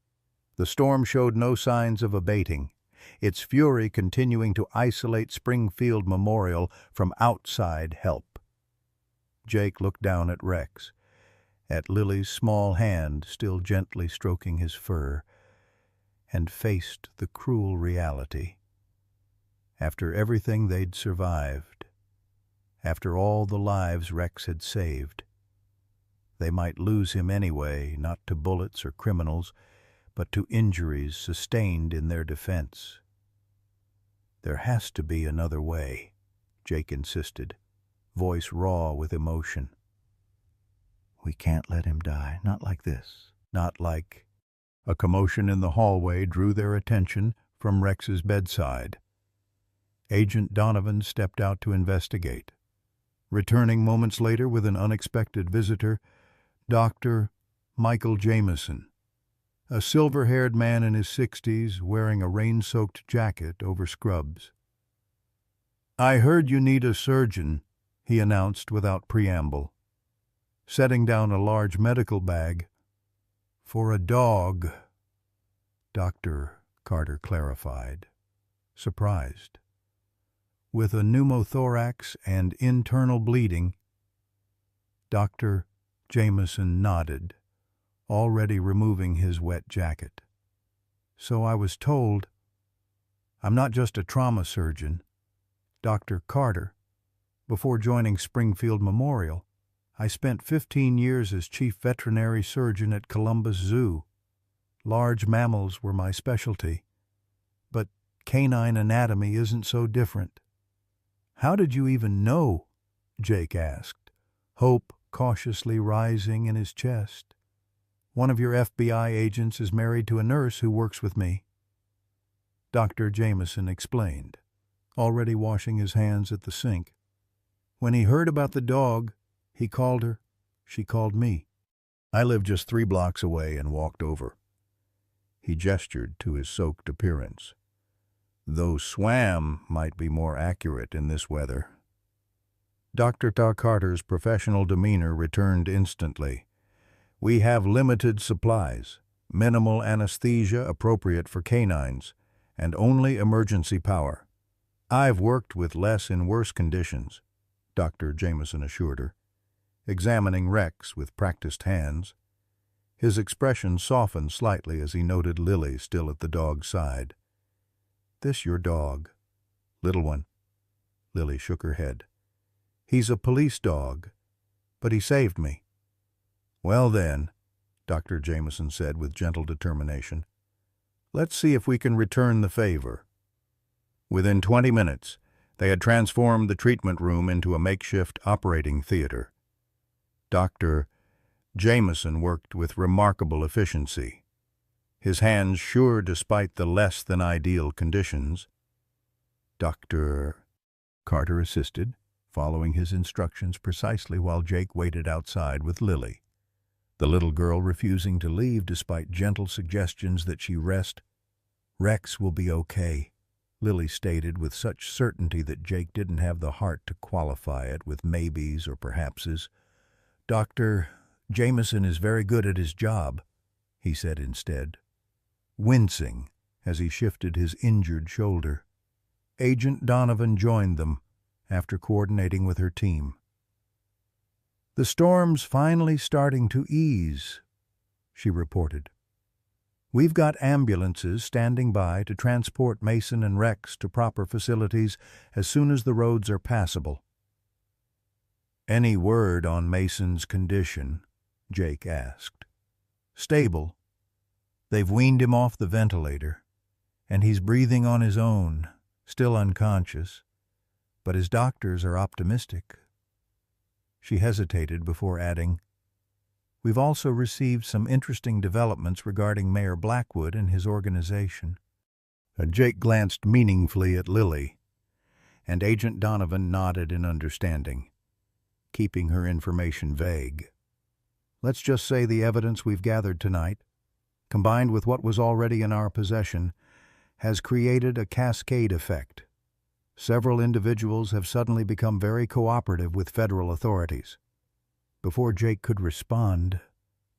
The storm showed no signs of abating, its fury continuing to isolate Springfield Memorial from outside help. Jake looked down at Rex, at Lily's small hand still gently stroking his fur, and faced the cruel reality. After everything they'd survived, after all the lives Rex had saved, they might lose him anyway, not to bullets or criminals, but to injuries sustained in their defense. "There has to be another way," Jake insisted, voice raw with emotion. "We can't let him die, not like this, not like—" A commotion in the hallway drew their attention from Rex's bedside. Agent Donovan stepped out to investigate. Returning moments later with an unexpected visitor, Dr. Michael Jameson, a silver-haired man in his 60s wearing a rain-soaked jacket over scrubs. "I heard you need a surgeon," he announced without preamble, setting down a large medical bag. "For a dog," Dr. Carter clarified, surprised. "With a pneumothorax and internal bleeding." Dr. Jameson nodded, already removing his wet jacket. "So I was told. I'm not just a trauma surgeon. Dr. Carter, before joining Springfield Memorial, I spent 15 years as chief veterinary surgeon at Columbus Zoo. Large mammals were my specialty, but canine anatomy isn't so different." "How did you even know?" Jake asked, hope cautiously rising in his chest. "One of your FBI agents is married to a nurse who works with me." Dr. Jameson explained, already washing his hands at the sink. "When he heard about the dog, he called her. She called me. I lived just 3 blocks away and walked over." He gestured to his soaked appearance. "Though swam might be more accurate in this weather." Dr. Carter's professional demeanor returned instantly. "We have limited supplies, minimal anesthesia appropriate for canines, and only emergency power. I've worked with less in worse conditions," Dr. Jameson assured her, examining Rex with practiced hands. His expression softened slightly as he noted Lily still at the dog's side. "This your dog?" "Little one." Lily shook her head. "He's a police dog, but he saved me." "Well then," Dr. Jameson said with gentle determination, "let's see if we can return the favor." Within 20 minutes, they had transformed the treatment room into a makeshift operating theater. Dr. Jameson worked with remarkable efficiency, his hands sure despite the less-than-ideal conditions. Dr. Carter assisted, following his instructions precisely while Jake waited outside with Lily, the little girl refusing to leave despite gentle suggestions that she rest. "Rex will be okay," Lily stated with such certainty that Jake didn't have the heart to qualify it with maybes or perhapses. "Dr. Jameson is very good at his job," he said instead, wincing as he shifted his injured shoulder. Agent Donovan joined them after coordinating with her team. "The storm's finally starting to ease," she reported. "We've got ambulances standing by to transport Mason and Rex to proper facilities as soon as the roads are passable. Any word on Mason's condition? Jake asked. Stable. They've weaned him off the ventilator, and he's breathing on his own, still unconscious, but his doctors are optimistic. She hesitated before adding, We've also received some interesting developments regarding Mayor Blackwood and his organization. Jake glanced meaningfully at Lily, and Agent Donovan nodded in understanding, keeping her information vague. Let's just say the evidence we've gathered tonight, combined with what was already in our possession, has created a cascade effect. Several individuals have suddenly become very cooperative with federal authorities. Before Jake could respond,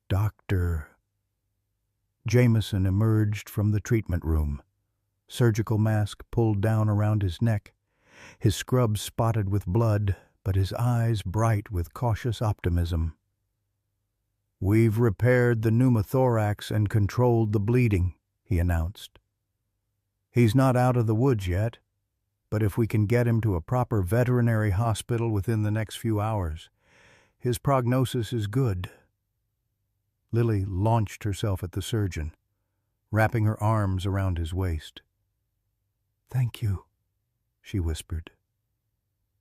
Dr. Jameson emerged from the treatment room, surgical mask pulled down around his neck, his scrubs spotted with blood, but his eyes bright with cautious optimism. We've repaired the pneumothorax and controlled the bleeding, he announced. He's not out of the woods yet, but if we can get him to a proper veterinary hospital within the next few hours, his prognosis is good. Lily launched herself at the surgeon, wrapping her arms around his waist. Thank you, she whispered,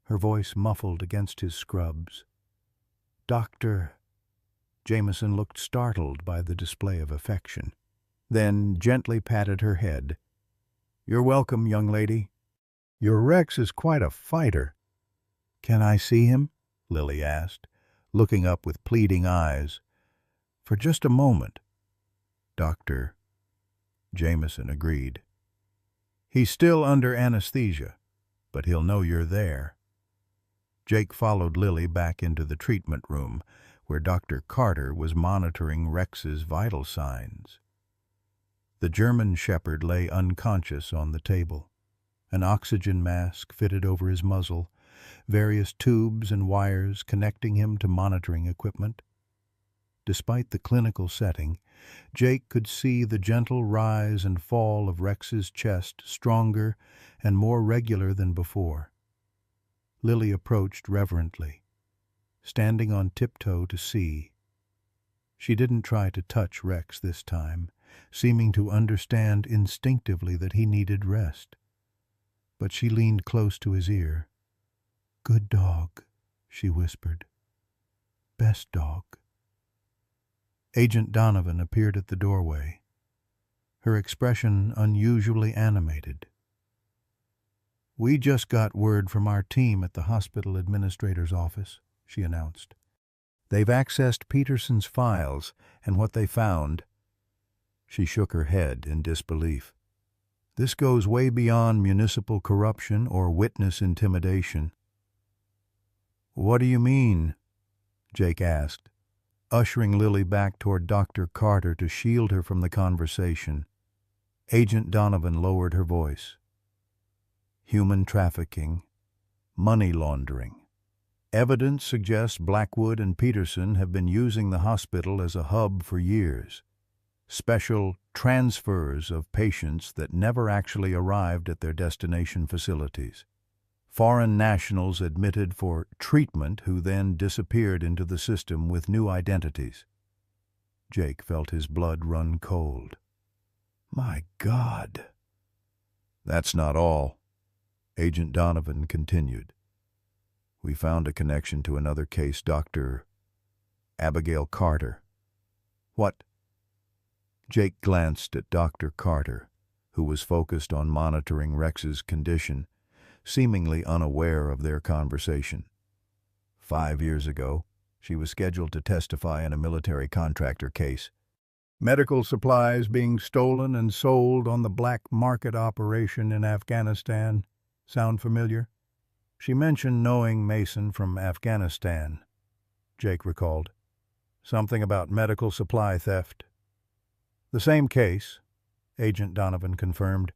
her voice muffled against his scrubs. Doctor. Jameson looked startled by the display of affection, then gently patted her head. You're welcome, young lady. Your Rex is quite a fighter. Can I see him? Lily asked, looking up with pleading eyes. For just a moment. Doctor. Jameson agreed. He's still under anesthesia, but he'll know you're there. Jake followed Lily back into the treatment room, where Dr. Carter was monitoring Rex's vital signs. The German shepherd lay unconscious on the table, an oxygen mask fitted over his muzzle, various tubes and wires connecting him to monitoring equipment. Despite the clinical setting, Jake could see the gentle rise and fall of Rex's chest stronger and more regular than before. Lily approached reverently, standing on tiptoe to see. She didn't try to touch Rex this time, seeming to understand instinctively that he needed rest. But she leaned close to his ear. Good dog, she whispered. Best dog. Agent Donovan appeared at the doorway, her expression unusually animated. We just got word from our team at the hospital administrator's office, she announced. They've accessed Peterson's files, and what they found. She shook her head in disbelief. This goes way beyond municipal corruption or witness intimidation. What do you mean? Jake asked, ushering Lily back toward Dr. Carter to shield her from the conversation. Agent Donovan lowered her voice. Human trafficking, money laundering. Evidence suggests Blackwood and Peterson have been using the hospital as a hub for years. Special transfers of patients that never actually arrived at their destination facilities. Foreign nationals admitted for treatment who then disappeared into the system with new identities. Jake felt his blood run cold. My God. That's not all. Agent Donovan continued. We found a connection to another case, Dr. Abigail Carter. What? Jake glanced at Dr. Carter, who was focused on monitoring Rex's condition, seemingly unaware of their conversation. 5 years ago, she was scheduled to testify in a military contractor case. Medical supplies being stolen and sold on the black market operation in Afghanistan. Sound familiar? She mentioned knowing Mason from Afghanistan, Jake recalled. Something about medical supply theft. The same case, Agent Donovan confirmed,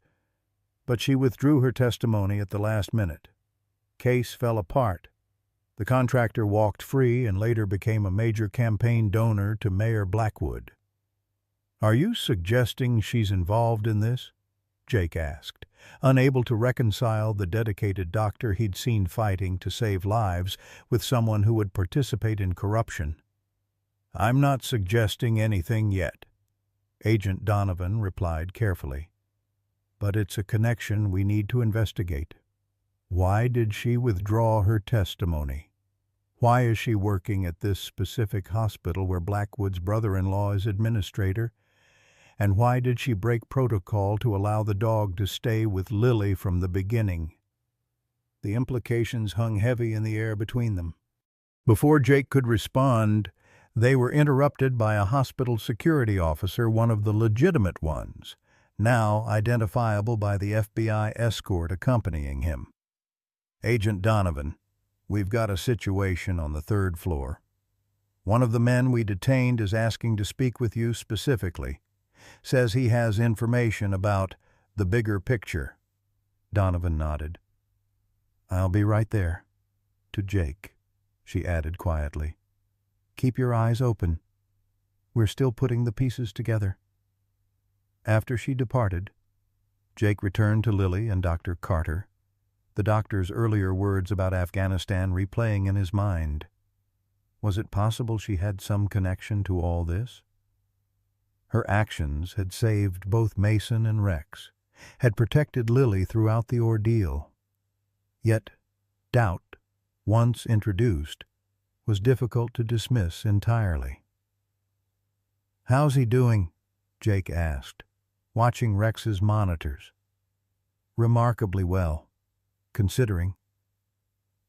but she withdrew her testimony at the last minute. Case fell apart. The contractor walked free and later became a major campaign donor to Mayor Blackwood. Are you suggesting she's involved in this? Jake asked, unable to reconcile the dedicated doctor he'd seen fighting to save lives with someone who would participate in corruption. "I'm not suggesting anything yet," Agent Donovan replied carefully. "But it's a connection we need to investigate. Why did she withdraw her testimony? Why is she working at this specific hospital where Blackwood's brother-in-law is administrator? And why did she break protocol to allow the dog to stay with Lily from the beginning?" The implications hung heavy in the air between them. Before Jake could respond, they were interrupted by a hospital security officer, one of the legitimate ones, now identifiable by the FBI escort accompanying him. "Agent Donovan, we've got a situation on the 3rd floor. One of the men we detained is asking to speak with you specifically. Says he has information about the bigger picture." Donovan nodded. "I'll be right there." To Jake, she added quietly, "Keep your eyes open. We're still putting the pieces together." After she departed, Jake returned to Lily and Dr. Carter, the doctor's earlier words about Afghanistan replaying in his mind. Was it possible she had some connection to all this? Her actions had saved both Mason and Rex, had protected Lily throughout the ordeal. Yet doubt, once introduced, was difficult to dismiss entirely. "How's he doing?" Jake asked, watching Rex's monitors. "Remarkably well, considering,"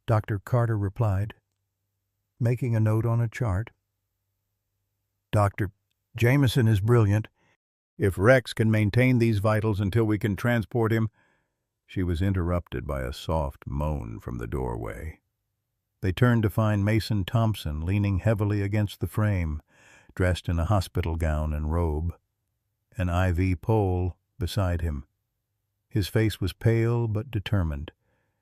Dr. Carter replied, making a note on a chart. "Dr. Jameson is brilliant. If Rex can maintain these vitals until we can transport him—" She was interrupted by a soft moan from the doorway. They turned to find Mason Thompson leaning heavily against the frame, dressed in a hospital gown and robe, an IV pole beside him. His face was pale but determined,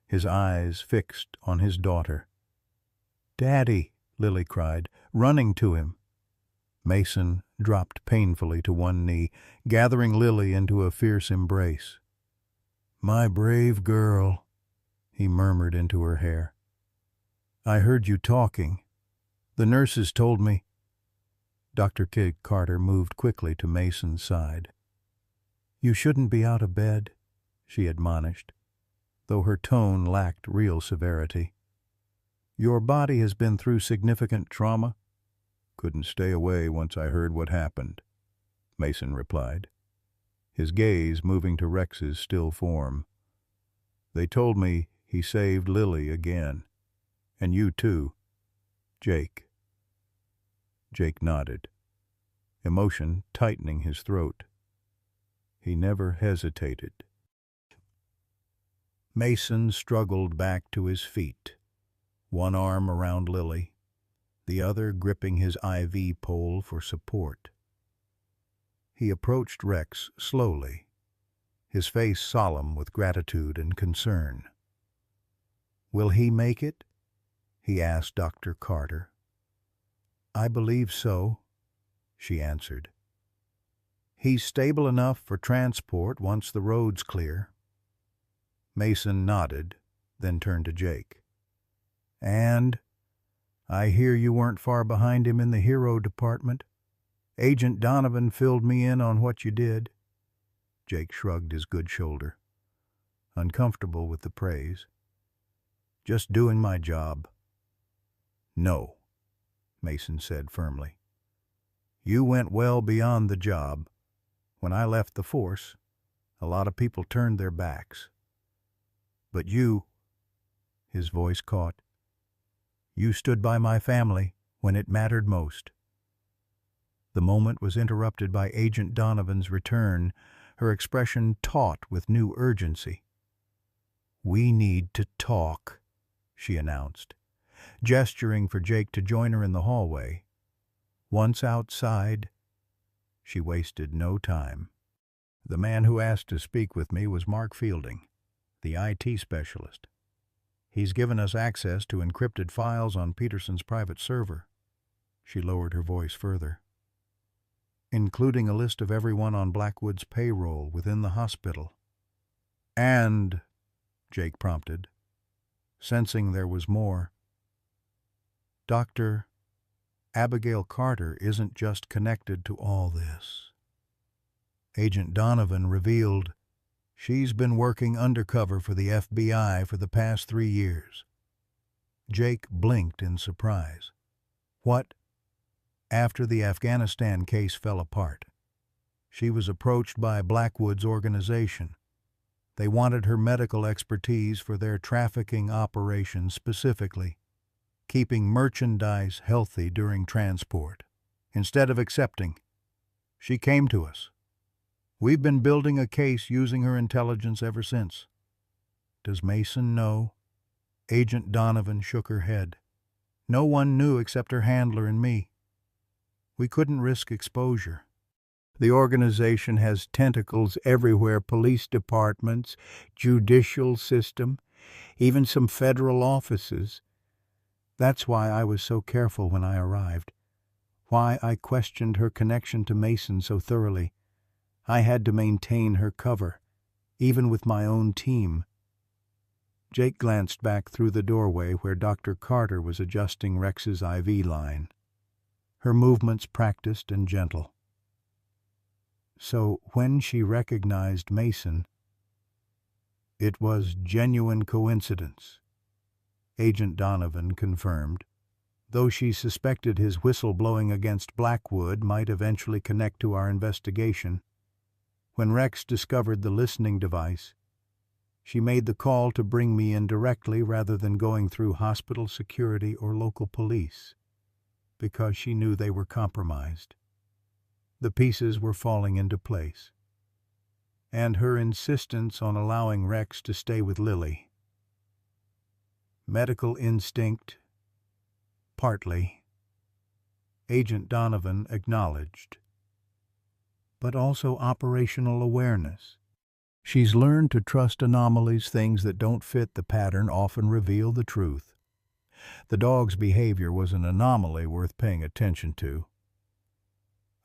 his eyes fixed on his daughter. "Daddy!" Lily cried, running to him. Mason dropped painfully to one knee, gathering Lily into a fierce embrace. "My brave girl," he murmured into her hair. "I heard you talking. The nurses told me—" Dr. Kig Carter moved quickly to Mason's side. "You shouldn't be out of bed," she admonished, though her tone lacked real severity. "Your body has been through significant trauma." "Couldn't stay away once I heard what happened," Mason replied, his gaze moving to Rex's still form. "They told me he saved Lily again. And you too, Jake." Jake nodded, emotion tightening his throat. He never hesitated. Mason struggled back to his feet, one arm around Lily, the other gripping his IV pole for support. He approached Rex slowly, his face solemn with gratitude and concern. "Will he make it?" he asked Dr. Carter. "I believe so," she answered. "He's stable enough for transport once the road's clear." Mason nodded, then turned to Jake. "And I hear you weren't far behind him in the hero department. Agent Donovan filled me in on what you did." Jake shrugged his good shoulder, uncomfortable with the praise. "Just doing my job." "No," Mason said firmly. "You went well beyond the job. When I left the force, a lot of people turned their backs. But you," his voice caught, "you stood by my family when it mattered most." The moment was interrupted by Agent Donovan's return, her expression taut with new urgency. "We need to talk," she announced, gesturing for Jake to join her in the hallway. Once outside, she wasted no time. "The man who asked to speak with me was Mark Fielding, the IT specialist. He's given us access to encrypted files on Peterson's private server." She lowered her voice further. "Including a list of everyone on Blackwood's payroll within the hospital." And, Jake prompted, sensing there was more, Dr. Abigail Carter isn't just connected to all this. Agent Donovan revealed she's been working undercover for the FBI for the past 3 years. Jake blinked in surprise. What? After the Afghanistan case fell apart, she was approached by Blackwood's organization. They wanted her medical expertise for their trafficking operations, specifically keeping merchandise healthy during transport. Instead of accepting, she came to us. We've been building a case using her intelligence ever since. Does Mason know? Agent Donovan shook her head. No one knew except her handler and me. We couldn't risk exposure. The organization has tentacles everywhere, police departments, judicial system, even some federal offices. That's why I was so careful when I arrived, why I questioned her connection to Mason so thoroughly. I had to maintain her cover, even with my own team. Jake glanced back through the doorway where Dr. Carter was adjusting Rex's IV line, her movements practiced and gentle. So when she recognized Mason, it was genuine coincidence, Agent Donovan confirmed, though she suspected his whistleblowing against Blackwood might eventually connect to our investigation. When Rex discovered the listening device, she made the call to bring me in directly rather than going through hospital security or local police, because she knew they were compromised. The pieces were falling into place, and her insistence on allowing Rex to stay with Lily. Medical instinct, partly, Agent Donovan acknowledged, but also operational awareness. She's learned to trust anomalies. Things that don't fit the pattern often reveal the truth. The dog's behavior was an anomaly worth paying attention to.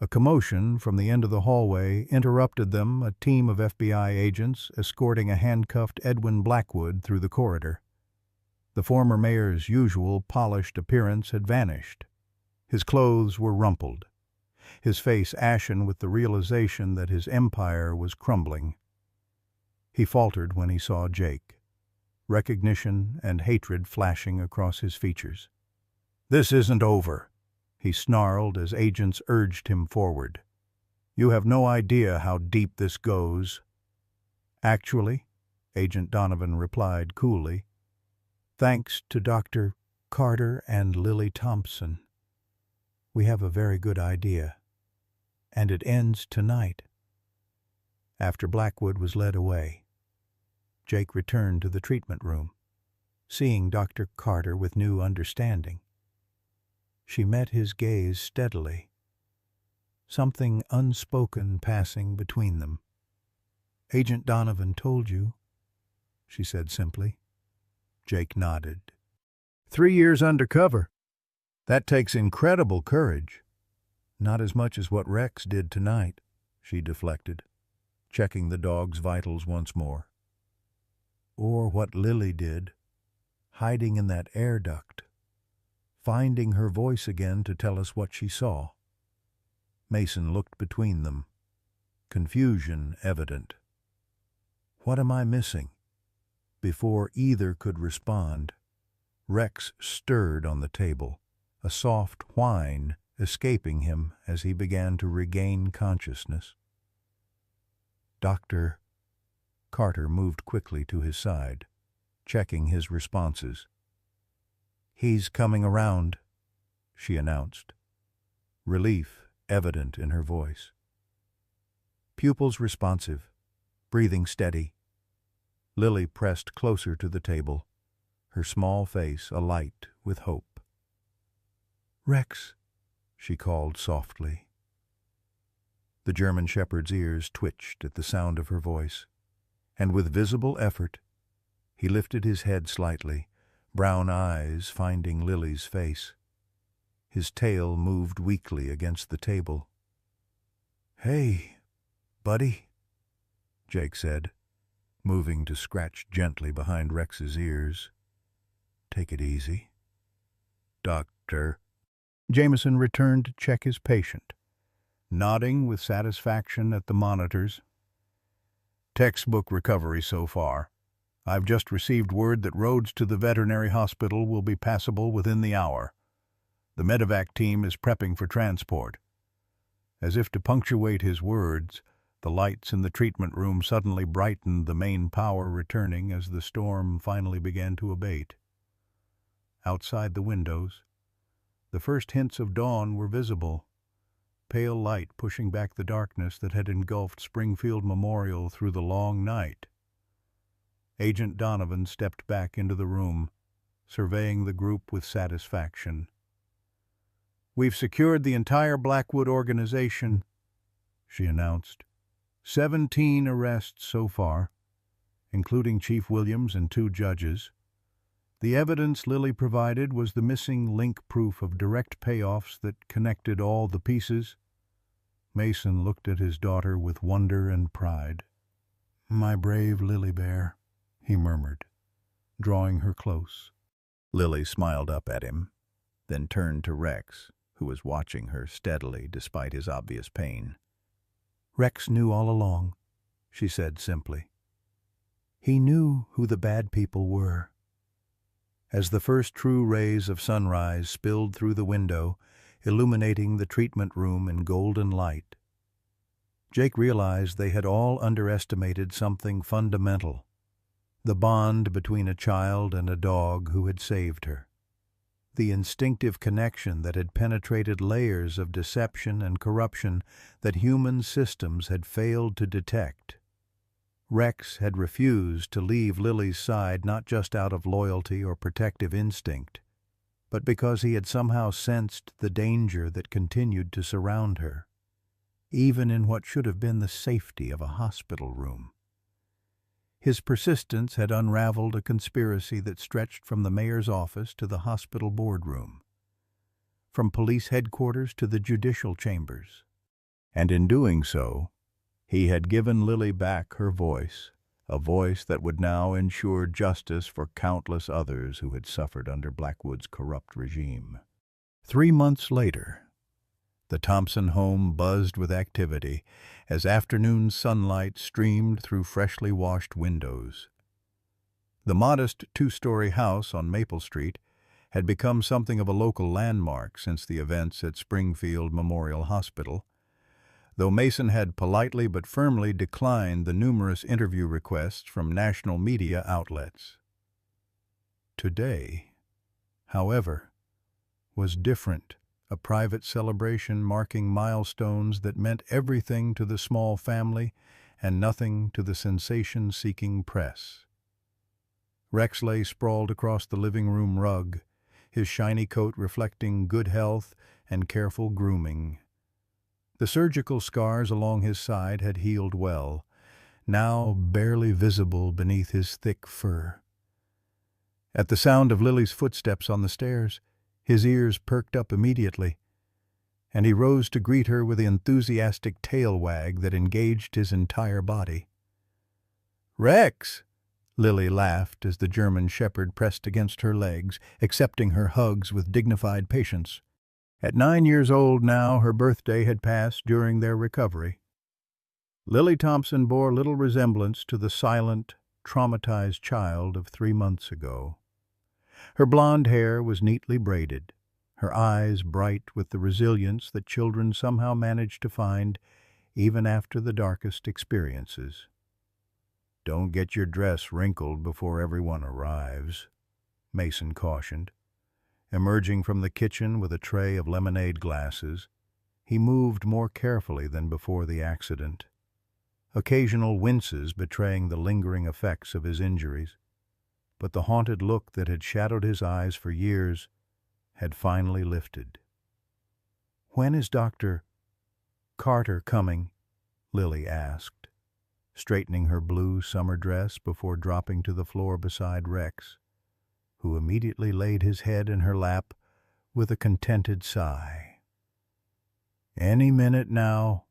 A commotion from the end of the hallway interrupted them, a team of FBI agents escorting a handcuffed Edwin Blackwood through the corridor. The former mayor's usual polished appearance had vanished. His clothes were rumpled, his face ashen with the realization that his empire was crumbling. He faltered when he saw Jake, recognition and hatred flashing across his features. "This isn't over," he snarled as agents urged him forward. "You have no idea how deep this goes." "Actually," Agent Donovan replied coolly, "thanks to Dr. Carter and Lily Thompson, we have a very good idea, and it ends tonight." After Blackwood was led away, Jake returned to the treatment room, seeing Dr. Carter with new understanding. She met his gaze steadily, something unspoken passing between them. "Agent Donovan told you," she said simply. Jake nodded. 3 years undercover. That takes incredible courage." "Not as much as what Rex did tonight," she deflected, checking the dog's vitals once more. "Or what Lily did, hiding in that air duct, finding her voice again to tell us what she saw." Mason looked between them, confusion evident. "What am I missing?" Before either could respond, Rex stirred on the table, a soft whine escaping him as he began to regain consciousness. Dr. Carter moved quickly to his side, checking his responses. "He's coming around," she announced, relief evident in her voice. Pupils responsive, breathing steady. Lily pressed closer to the table, her small face alight with hope. "Rex," she called softly. The German shepherd's ears twitched at the sound of her voice, and with visible effort, he lifted his head slightly, brown eyes finding Lily's face. His tail moved weakly against the table. "Hey, buddy," Jake said, moving to scratch gently behind Rex's ears. "Take it easy." "Doctor." Jameson returned to check his patient, nodding with satisfaction at the monitors. "Textbook recovery so far. I've just received word that roads to the veterinary hospital will be passable within the hour. The medevac team is prepping for transport." As if to punctuate his words, the lights in the treatment room suddenly brightened, the main power returning as the storm finally began to abate. Outside the windows, the first hints of dawn were visible, pale light pushing back the darkness that had engulfed Springfield Memorial through the long night. Agent Donovan stepped back into the room, surveying the group with satisfaction. "We've secured the entire Blackwood organization," she announced. 17 arrests so far, including Chief Williams and 2 judges. The evidence Lily provided was the missing link proof of direct payoffs that connected all the pieces. Mason looked at his daughter with wonder and pride. "My brave Lily Bear," he murmured, drawing her close. Lily smiled up at him, then turned to Rex, who was watching her steadily despite his obvious pain. "Rex knew all along," she said simply. "He knew who the bad people were." As the first true rays of sunrise spilled through the window, illuminating the treatment room in golden light, Jake realized they had all underestimated something fundamental: the bond between a child and a dog who had saved her. The instinctive connection that had penetrated layers of deception and corruption that human systems had failed to detect. Rex had refused to leave Lily's side not just out of loyalty or protective instinct, but because he had somehow sensed the danger that continued to surround her, even in what should have been the safety of a hospital room. His persistence had unraveled a conspiracy that stretched from the mayor's office to the hospital boardroom, from police headquarters to the judicial chambers. And in doing so, he had given Lily back her voice, a voice that would now ensure justice for countless others who had suffered under Blackwood's corrupt regime. 3 months later, the Thompson home buzzed with activity as afternoon sunlight streamed through freshly washed windows. The modest 2-story house on Maple Street had become something of a local landmark since the events at Springfield Memorial Hospital, though Mason had politely but firmly declined the numerous interview requests from national media outlets. Today, however, was different. A private celebration marking milestones that meant everything to the small family and nothing to the sensation-seeking press. Rex lay sprawled across the living room rug, his shiny coat reflecting good health and careful grooming. The surgical scars along his side had healed well, now barely visible beneath his thick fur. At the sound of Lily's footsteps on the stairs, his ears perked up immediately, and he rose to greet her with the enthusiastic tail wag that engaged his entire body. "Rex!" Lily laughed as the German shepherd pressed against her legs, accepting her hugs with dignified patience. At 9 years old now, her birthday had passed during their recovery. Lily Thompson bore little resemblance to the silent, traumatized child of 3 months ago. Her blonde hair was neatly braided, her eyes bright with the resilience that children somehow manage to find even after the darkest experiences. "Don't get your dress wrinkled before everyone arrives," Mason cautioned. Emerging from the kitchen with a tray of lemonade glasses, he moved more carefully than before the accident, occasional winces betraying the lingering effects of his injuries. But the haunted look that had shadowed his eyes for years had finally lifted. "When is Dr. Carter coming?" Lily asked, straightening her blue summer dress before dropping to the floor beside Rex, who immediately laid his head in her lap with a contented sigh. "Any minute now,"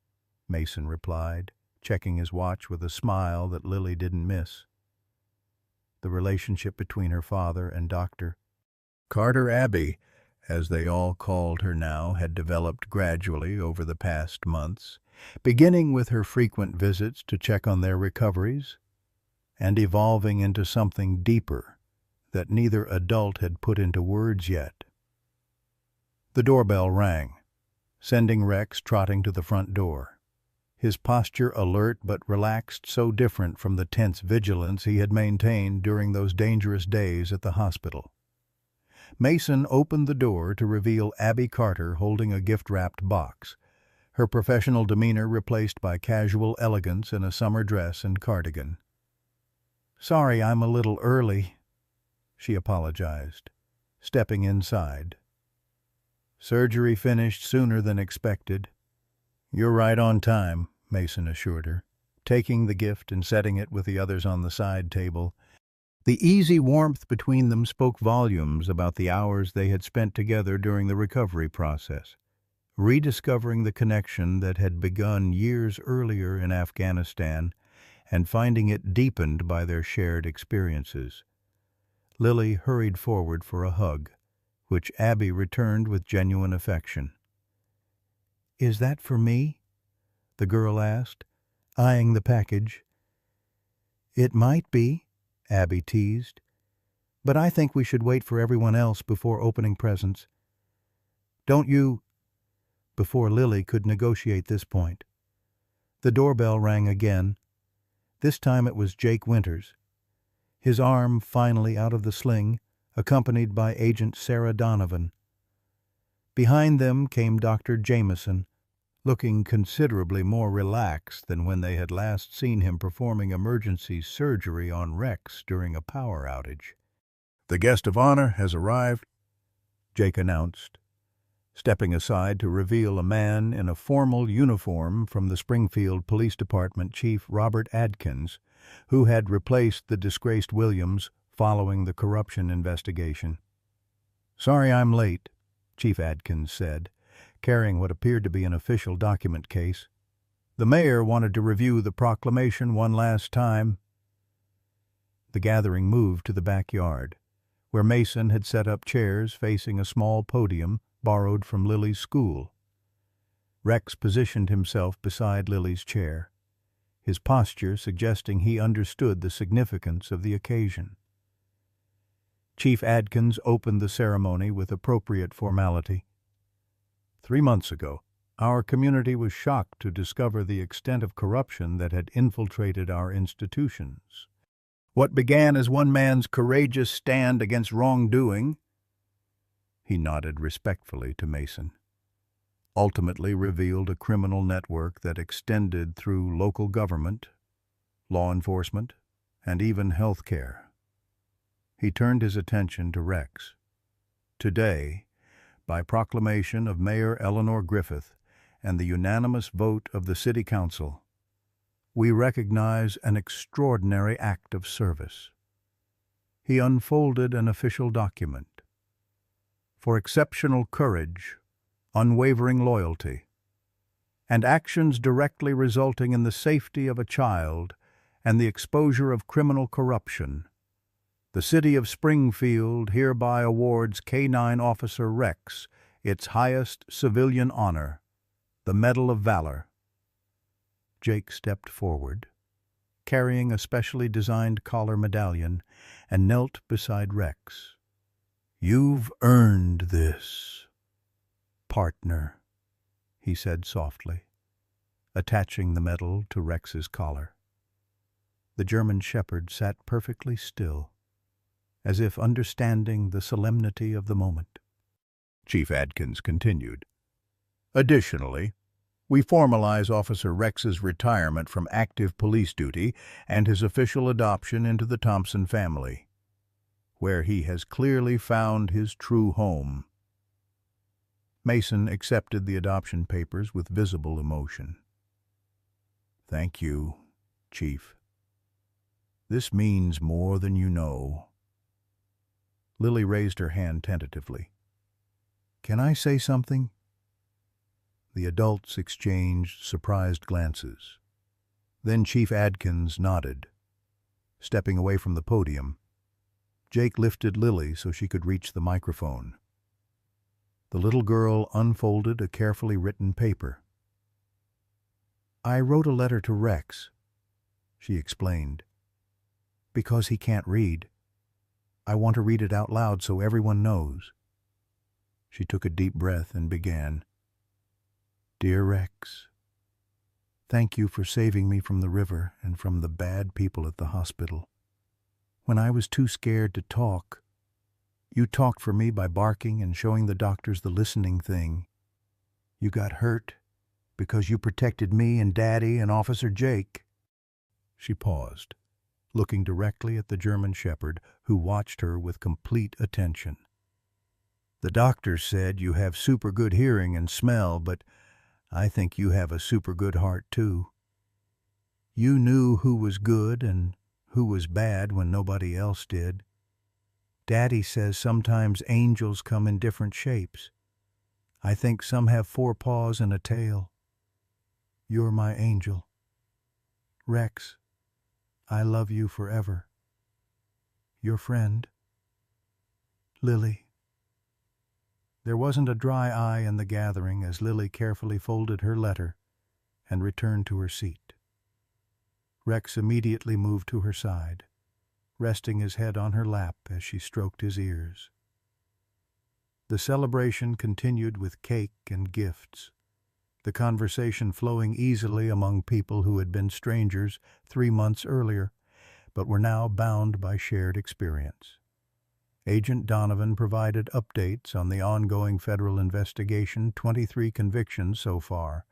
Mason replied, checking his watch with a smile that Lily didn't miss. The relationship between her father and Dr. Carter Abbey, as they all called her now, had developed gradually over the past months, beginning with her frequent visits to check on their recoveries, and evolving into something deeper that neither adult had put into words yet. The doorbell rang, sending Rex trotting to the front door, his posture alert but relaxed, so different from the tense vigilance he had maintained during those dangerous days at the hospital. Mason opened the door to reveal Abby Carter holding a gift-wrapped box, her professional demeanor replaced by casual elegance in a summer dress and cardigan. "Sorry I'm a little early," she apologized, stepping inside. "Surgery finished sooner than expected." "You're right on time," Mason assured her, taking the gift and setting it with the others on the side table. The easy warmth between them spoke volumes about the hours they had spent together during the recovery process, rediscovering the connection that had begun years earlier in Afghanistan and finding it deepened by their shared experiences. Lily hurried forward for a hug, which Abby returned with genuine affection. "Is that for me?" the girl asked, eyeing the package. "It might be," Abby teased, "but I think we should wait for everyone else before opening presents. Don't you—" Before Lily could negotiate this point, the doorbell rang again. This time it was Jake Winters, his arm finally out of the sling, accompanied by Agent Sarah Donovan. Behind them came Dr. Jameson, looking considerably more relaxed than when they had last seen him performing emergency surgery on Rex during a power outage. "The guest of honor has arrived," Jake announced, stepping aside to reveal a man in a formal uniform from the Springfield Police Department Chief Robert Adkins, who had replaced the disgraced Williams following the corruption investigation. "Sorry I'm late," Chief Adkins said, carrying what appeared to be an official document case. "The mayor wanted to review the proclamation one last time." The gathering moved to the backyard, where Mason had set up chairs facing a small podium borrowed from Lily's school. Rex positioned himself beside Lily's chair, his posture suggesting he understood the significance of the occasion. Chief Adkins opened the ceremony with appropriate formality. 3 months ago, our community was shocked to discover the extent of corruption that had infiltrated our institutions. What began as one man's courageous stand against wrongdoing, he nodded respectfully to Mason, ultimately revealed a criminal network that extended through local government, law enforcement, and even health care. He turned his attention to Rex. Today, by proclamation of Mayor Eleanor Griffith and the unanimous vote of the City Council, we recognize an extraordinary act of service. He unfolded an official document. For exceptional courage, unwavering loyalty, and actions directly resulting in the safety of a child and the exposure of criminal corruption, the City of Springfield hereby awards K-9 Officer Rex its highest civilian honor, the Medal of Valor. Jake stepped forward, carrying a specially designed collar medallion, and knelt beside Rex. "You've earned this, partner," he said softly, attaching the medal to Rex's collar. The German shepherd sat perfectly still, as if understanding the solemnity of the moment. Chief Adkins continued, "Additionally, we formalize Officer Rex's retirement from active police duty and his official adoption into the Thompson family, where he has clearly found his true home." Mason accepted the adoption papers with visible emotion. "Thank you, Chief. This means more than you know." Lily raised her hand tentatively. "Can I say something?" The adults exchanged surprised glances. Then Chief Adkins nodded. Stepping away from the podium, Jake lifted Lily so she could reach the microphone. The little girl unfolded a carefully written paper. "I wrote a letter to Rex," she explained. "Because he can't read. I want to read it out loud so everyone knows." She took a deep breath and began. "Dear Rex, thank you for saving me from the river and from the bad people at the hospital. When I was too scared to talk, you talked for me by barking and showing the doctors the listening thing. You got hurt because you protected me and Daddy and Officer Jake." She paused, looking directly at the German shepherd, who watched her with complete attention. "The doctors said you have super good hearing and smell, but I think you have a super good heart too. You knew who was good and who was bad when nobody else did. Daddy says sometimes angels come in different shapes. I think some have 4 paws and a tail. You're my angel. Rex, I love you forever. Your friend, Lily." There wasn't a dry eye in the gathering as Lily carefully folded her letter and returned to her seat. Rex immediately moved to her side, resting his head on her lap as she stroked his ears. The celebration continued with cake and gifts, the conversation flowing easily among people who had been strangers 3 months earlier, but were now bound by shared experience. Agent Donovan provided updates on the ongoing federal investigation, 23 convictions so far,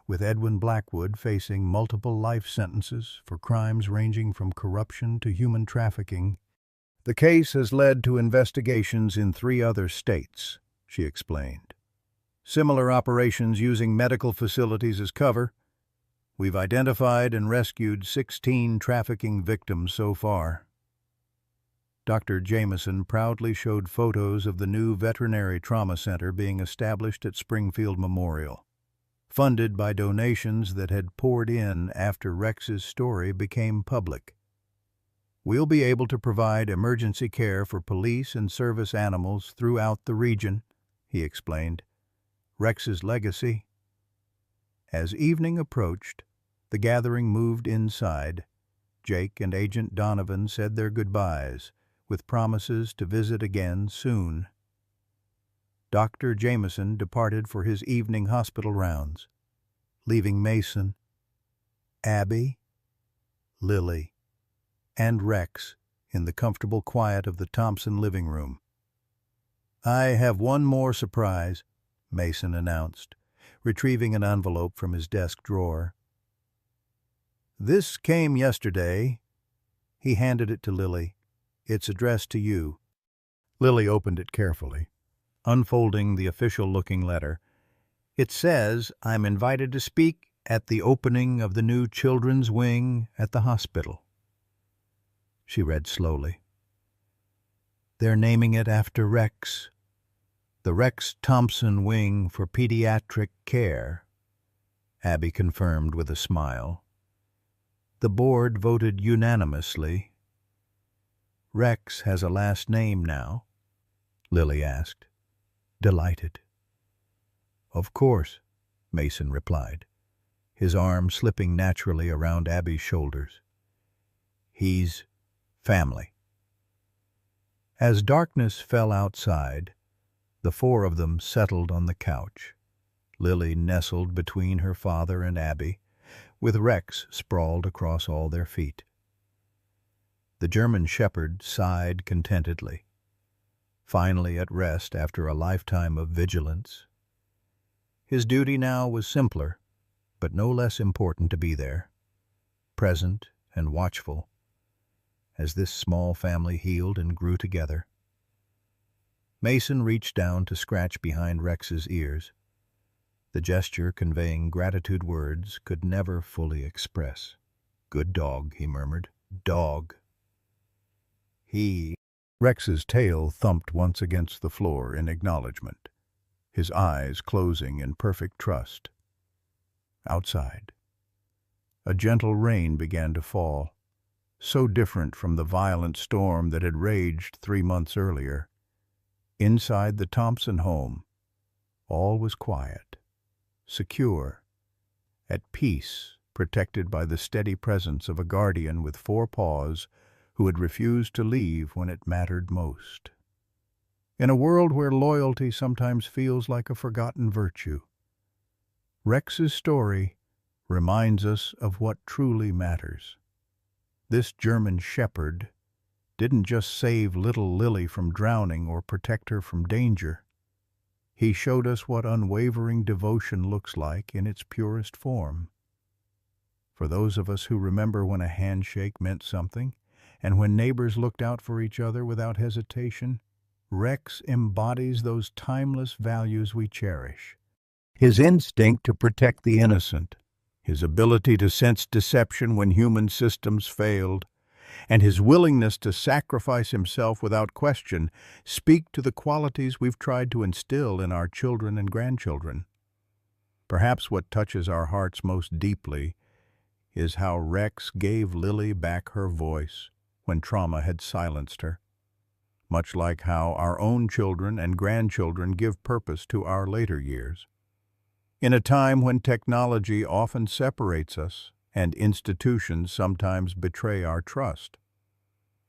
with Edwin Blackwood facing multiple life sentences for crimes ranging from corruption to human trafficking. "The case has led to investigations in 3 other states," she explained. "Similar operations using medical facilities as cover. We've identified and rescued 16 trafficking victims so far." Dr. Jameson proudly showed photos of the new veterinary trauma center being established at Springfield Memorial, funded by donations that had poured in after Rex's story became public. "We'll be able to provide emergency care for police and service animals throughout the region," he explained. "Rex's legacy." As evening approached, the gathering moved inside. Jake and Agent Donovan said their goodbyes, with promises to visit again soon. Dr. Jameson departed for his evening hospital rounds, leaving Mason, Abby, Lily, and Rex in the comfortable quiet of the Thompson living room. "I have one more surprise," Mason announced, retrieving an envelope from his desk drawer. "This came yesterday." He handed it to Lily. "It's addressed to you." Lily opened it carefully, unfolding the official-looking letter. "It says I'm invited to speak at the opening of the new children's wing at the hospital." She read slowly. "They're naming it after Rex. The Rex Thompson Wing for Pediatric Care," Abby confirmed with a smile. "The board voted unanimously." "Rex has a last name now?" Lily asked. "Delighted." "Of course," Mason replied, his arm slipping naturally around Abby's shoulders. "He's family." As darkness fell outside, the 4 of them settled on the couch, Lily nestled between her father and Abby, with Rex sprawled across all their feet. The German shepherd sighed contentedly, finally at rest after a lifetime of vigilance. His duty now was simpler, but no less important to be there, present and watchful, as this small family healed and grew together. Mason reached down to scratch behind Rex's ears, the gesture conveying gratitude words could never fully express. "Good dog," he murmured. "Dog." Rex's tail thumped once against the floor in acknowledgement, his eyes closing in perfect trust. Outside, A gentle rain began to fall, so different from the violent storm that had raged 3 months earlier. Inside the Thompson home, all was quiet, secure, at peace, protected by the steady presence of a guardian with 4 paws who had refused to leave when it mattered most. In a world where loyalty sometimes feels like a forgotten virtue, Rex's story reminds us of what truly matters. This German shepherd didn't just save little Lily from drowning or protect her from danger. He showed us what unwavering devotion looks like in its purest form. For those of us who remember when a handshake meant something, and when neighbors looked out for each other without hesitation, Rex embodies those timeless values we cherish. His instinct to protect the innocent, his ability to sense deception when human systems failed, and his willingness to sacrifice himself without question speak to the qualities we've tried to instill in our children and grandchildren. Perhaps what touches our hearts most deeply is how Rex gave Lily back her voice when trauma had silenced her, much like how our own children and grandchildren give purpose to our later years. In a time when technology often separates us and institutions sometimes betray our trust,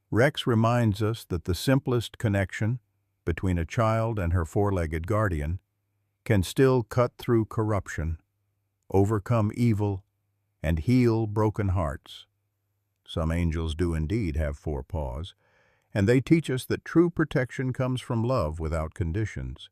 Rex reminds us that the simplest connection between a child and her 4-legged guardian can still cut through corruption, overcome evil, and heal broken hearts. Some angels do indeed have 4 paws, and they teach us that true protection comes from love without conditions.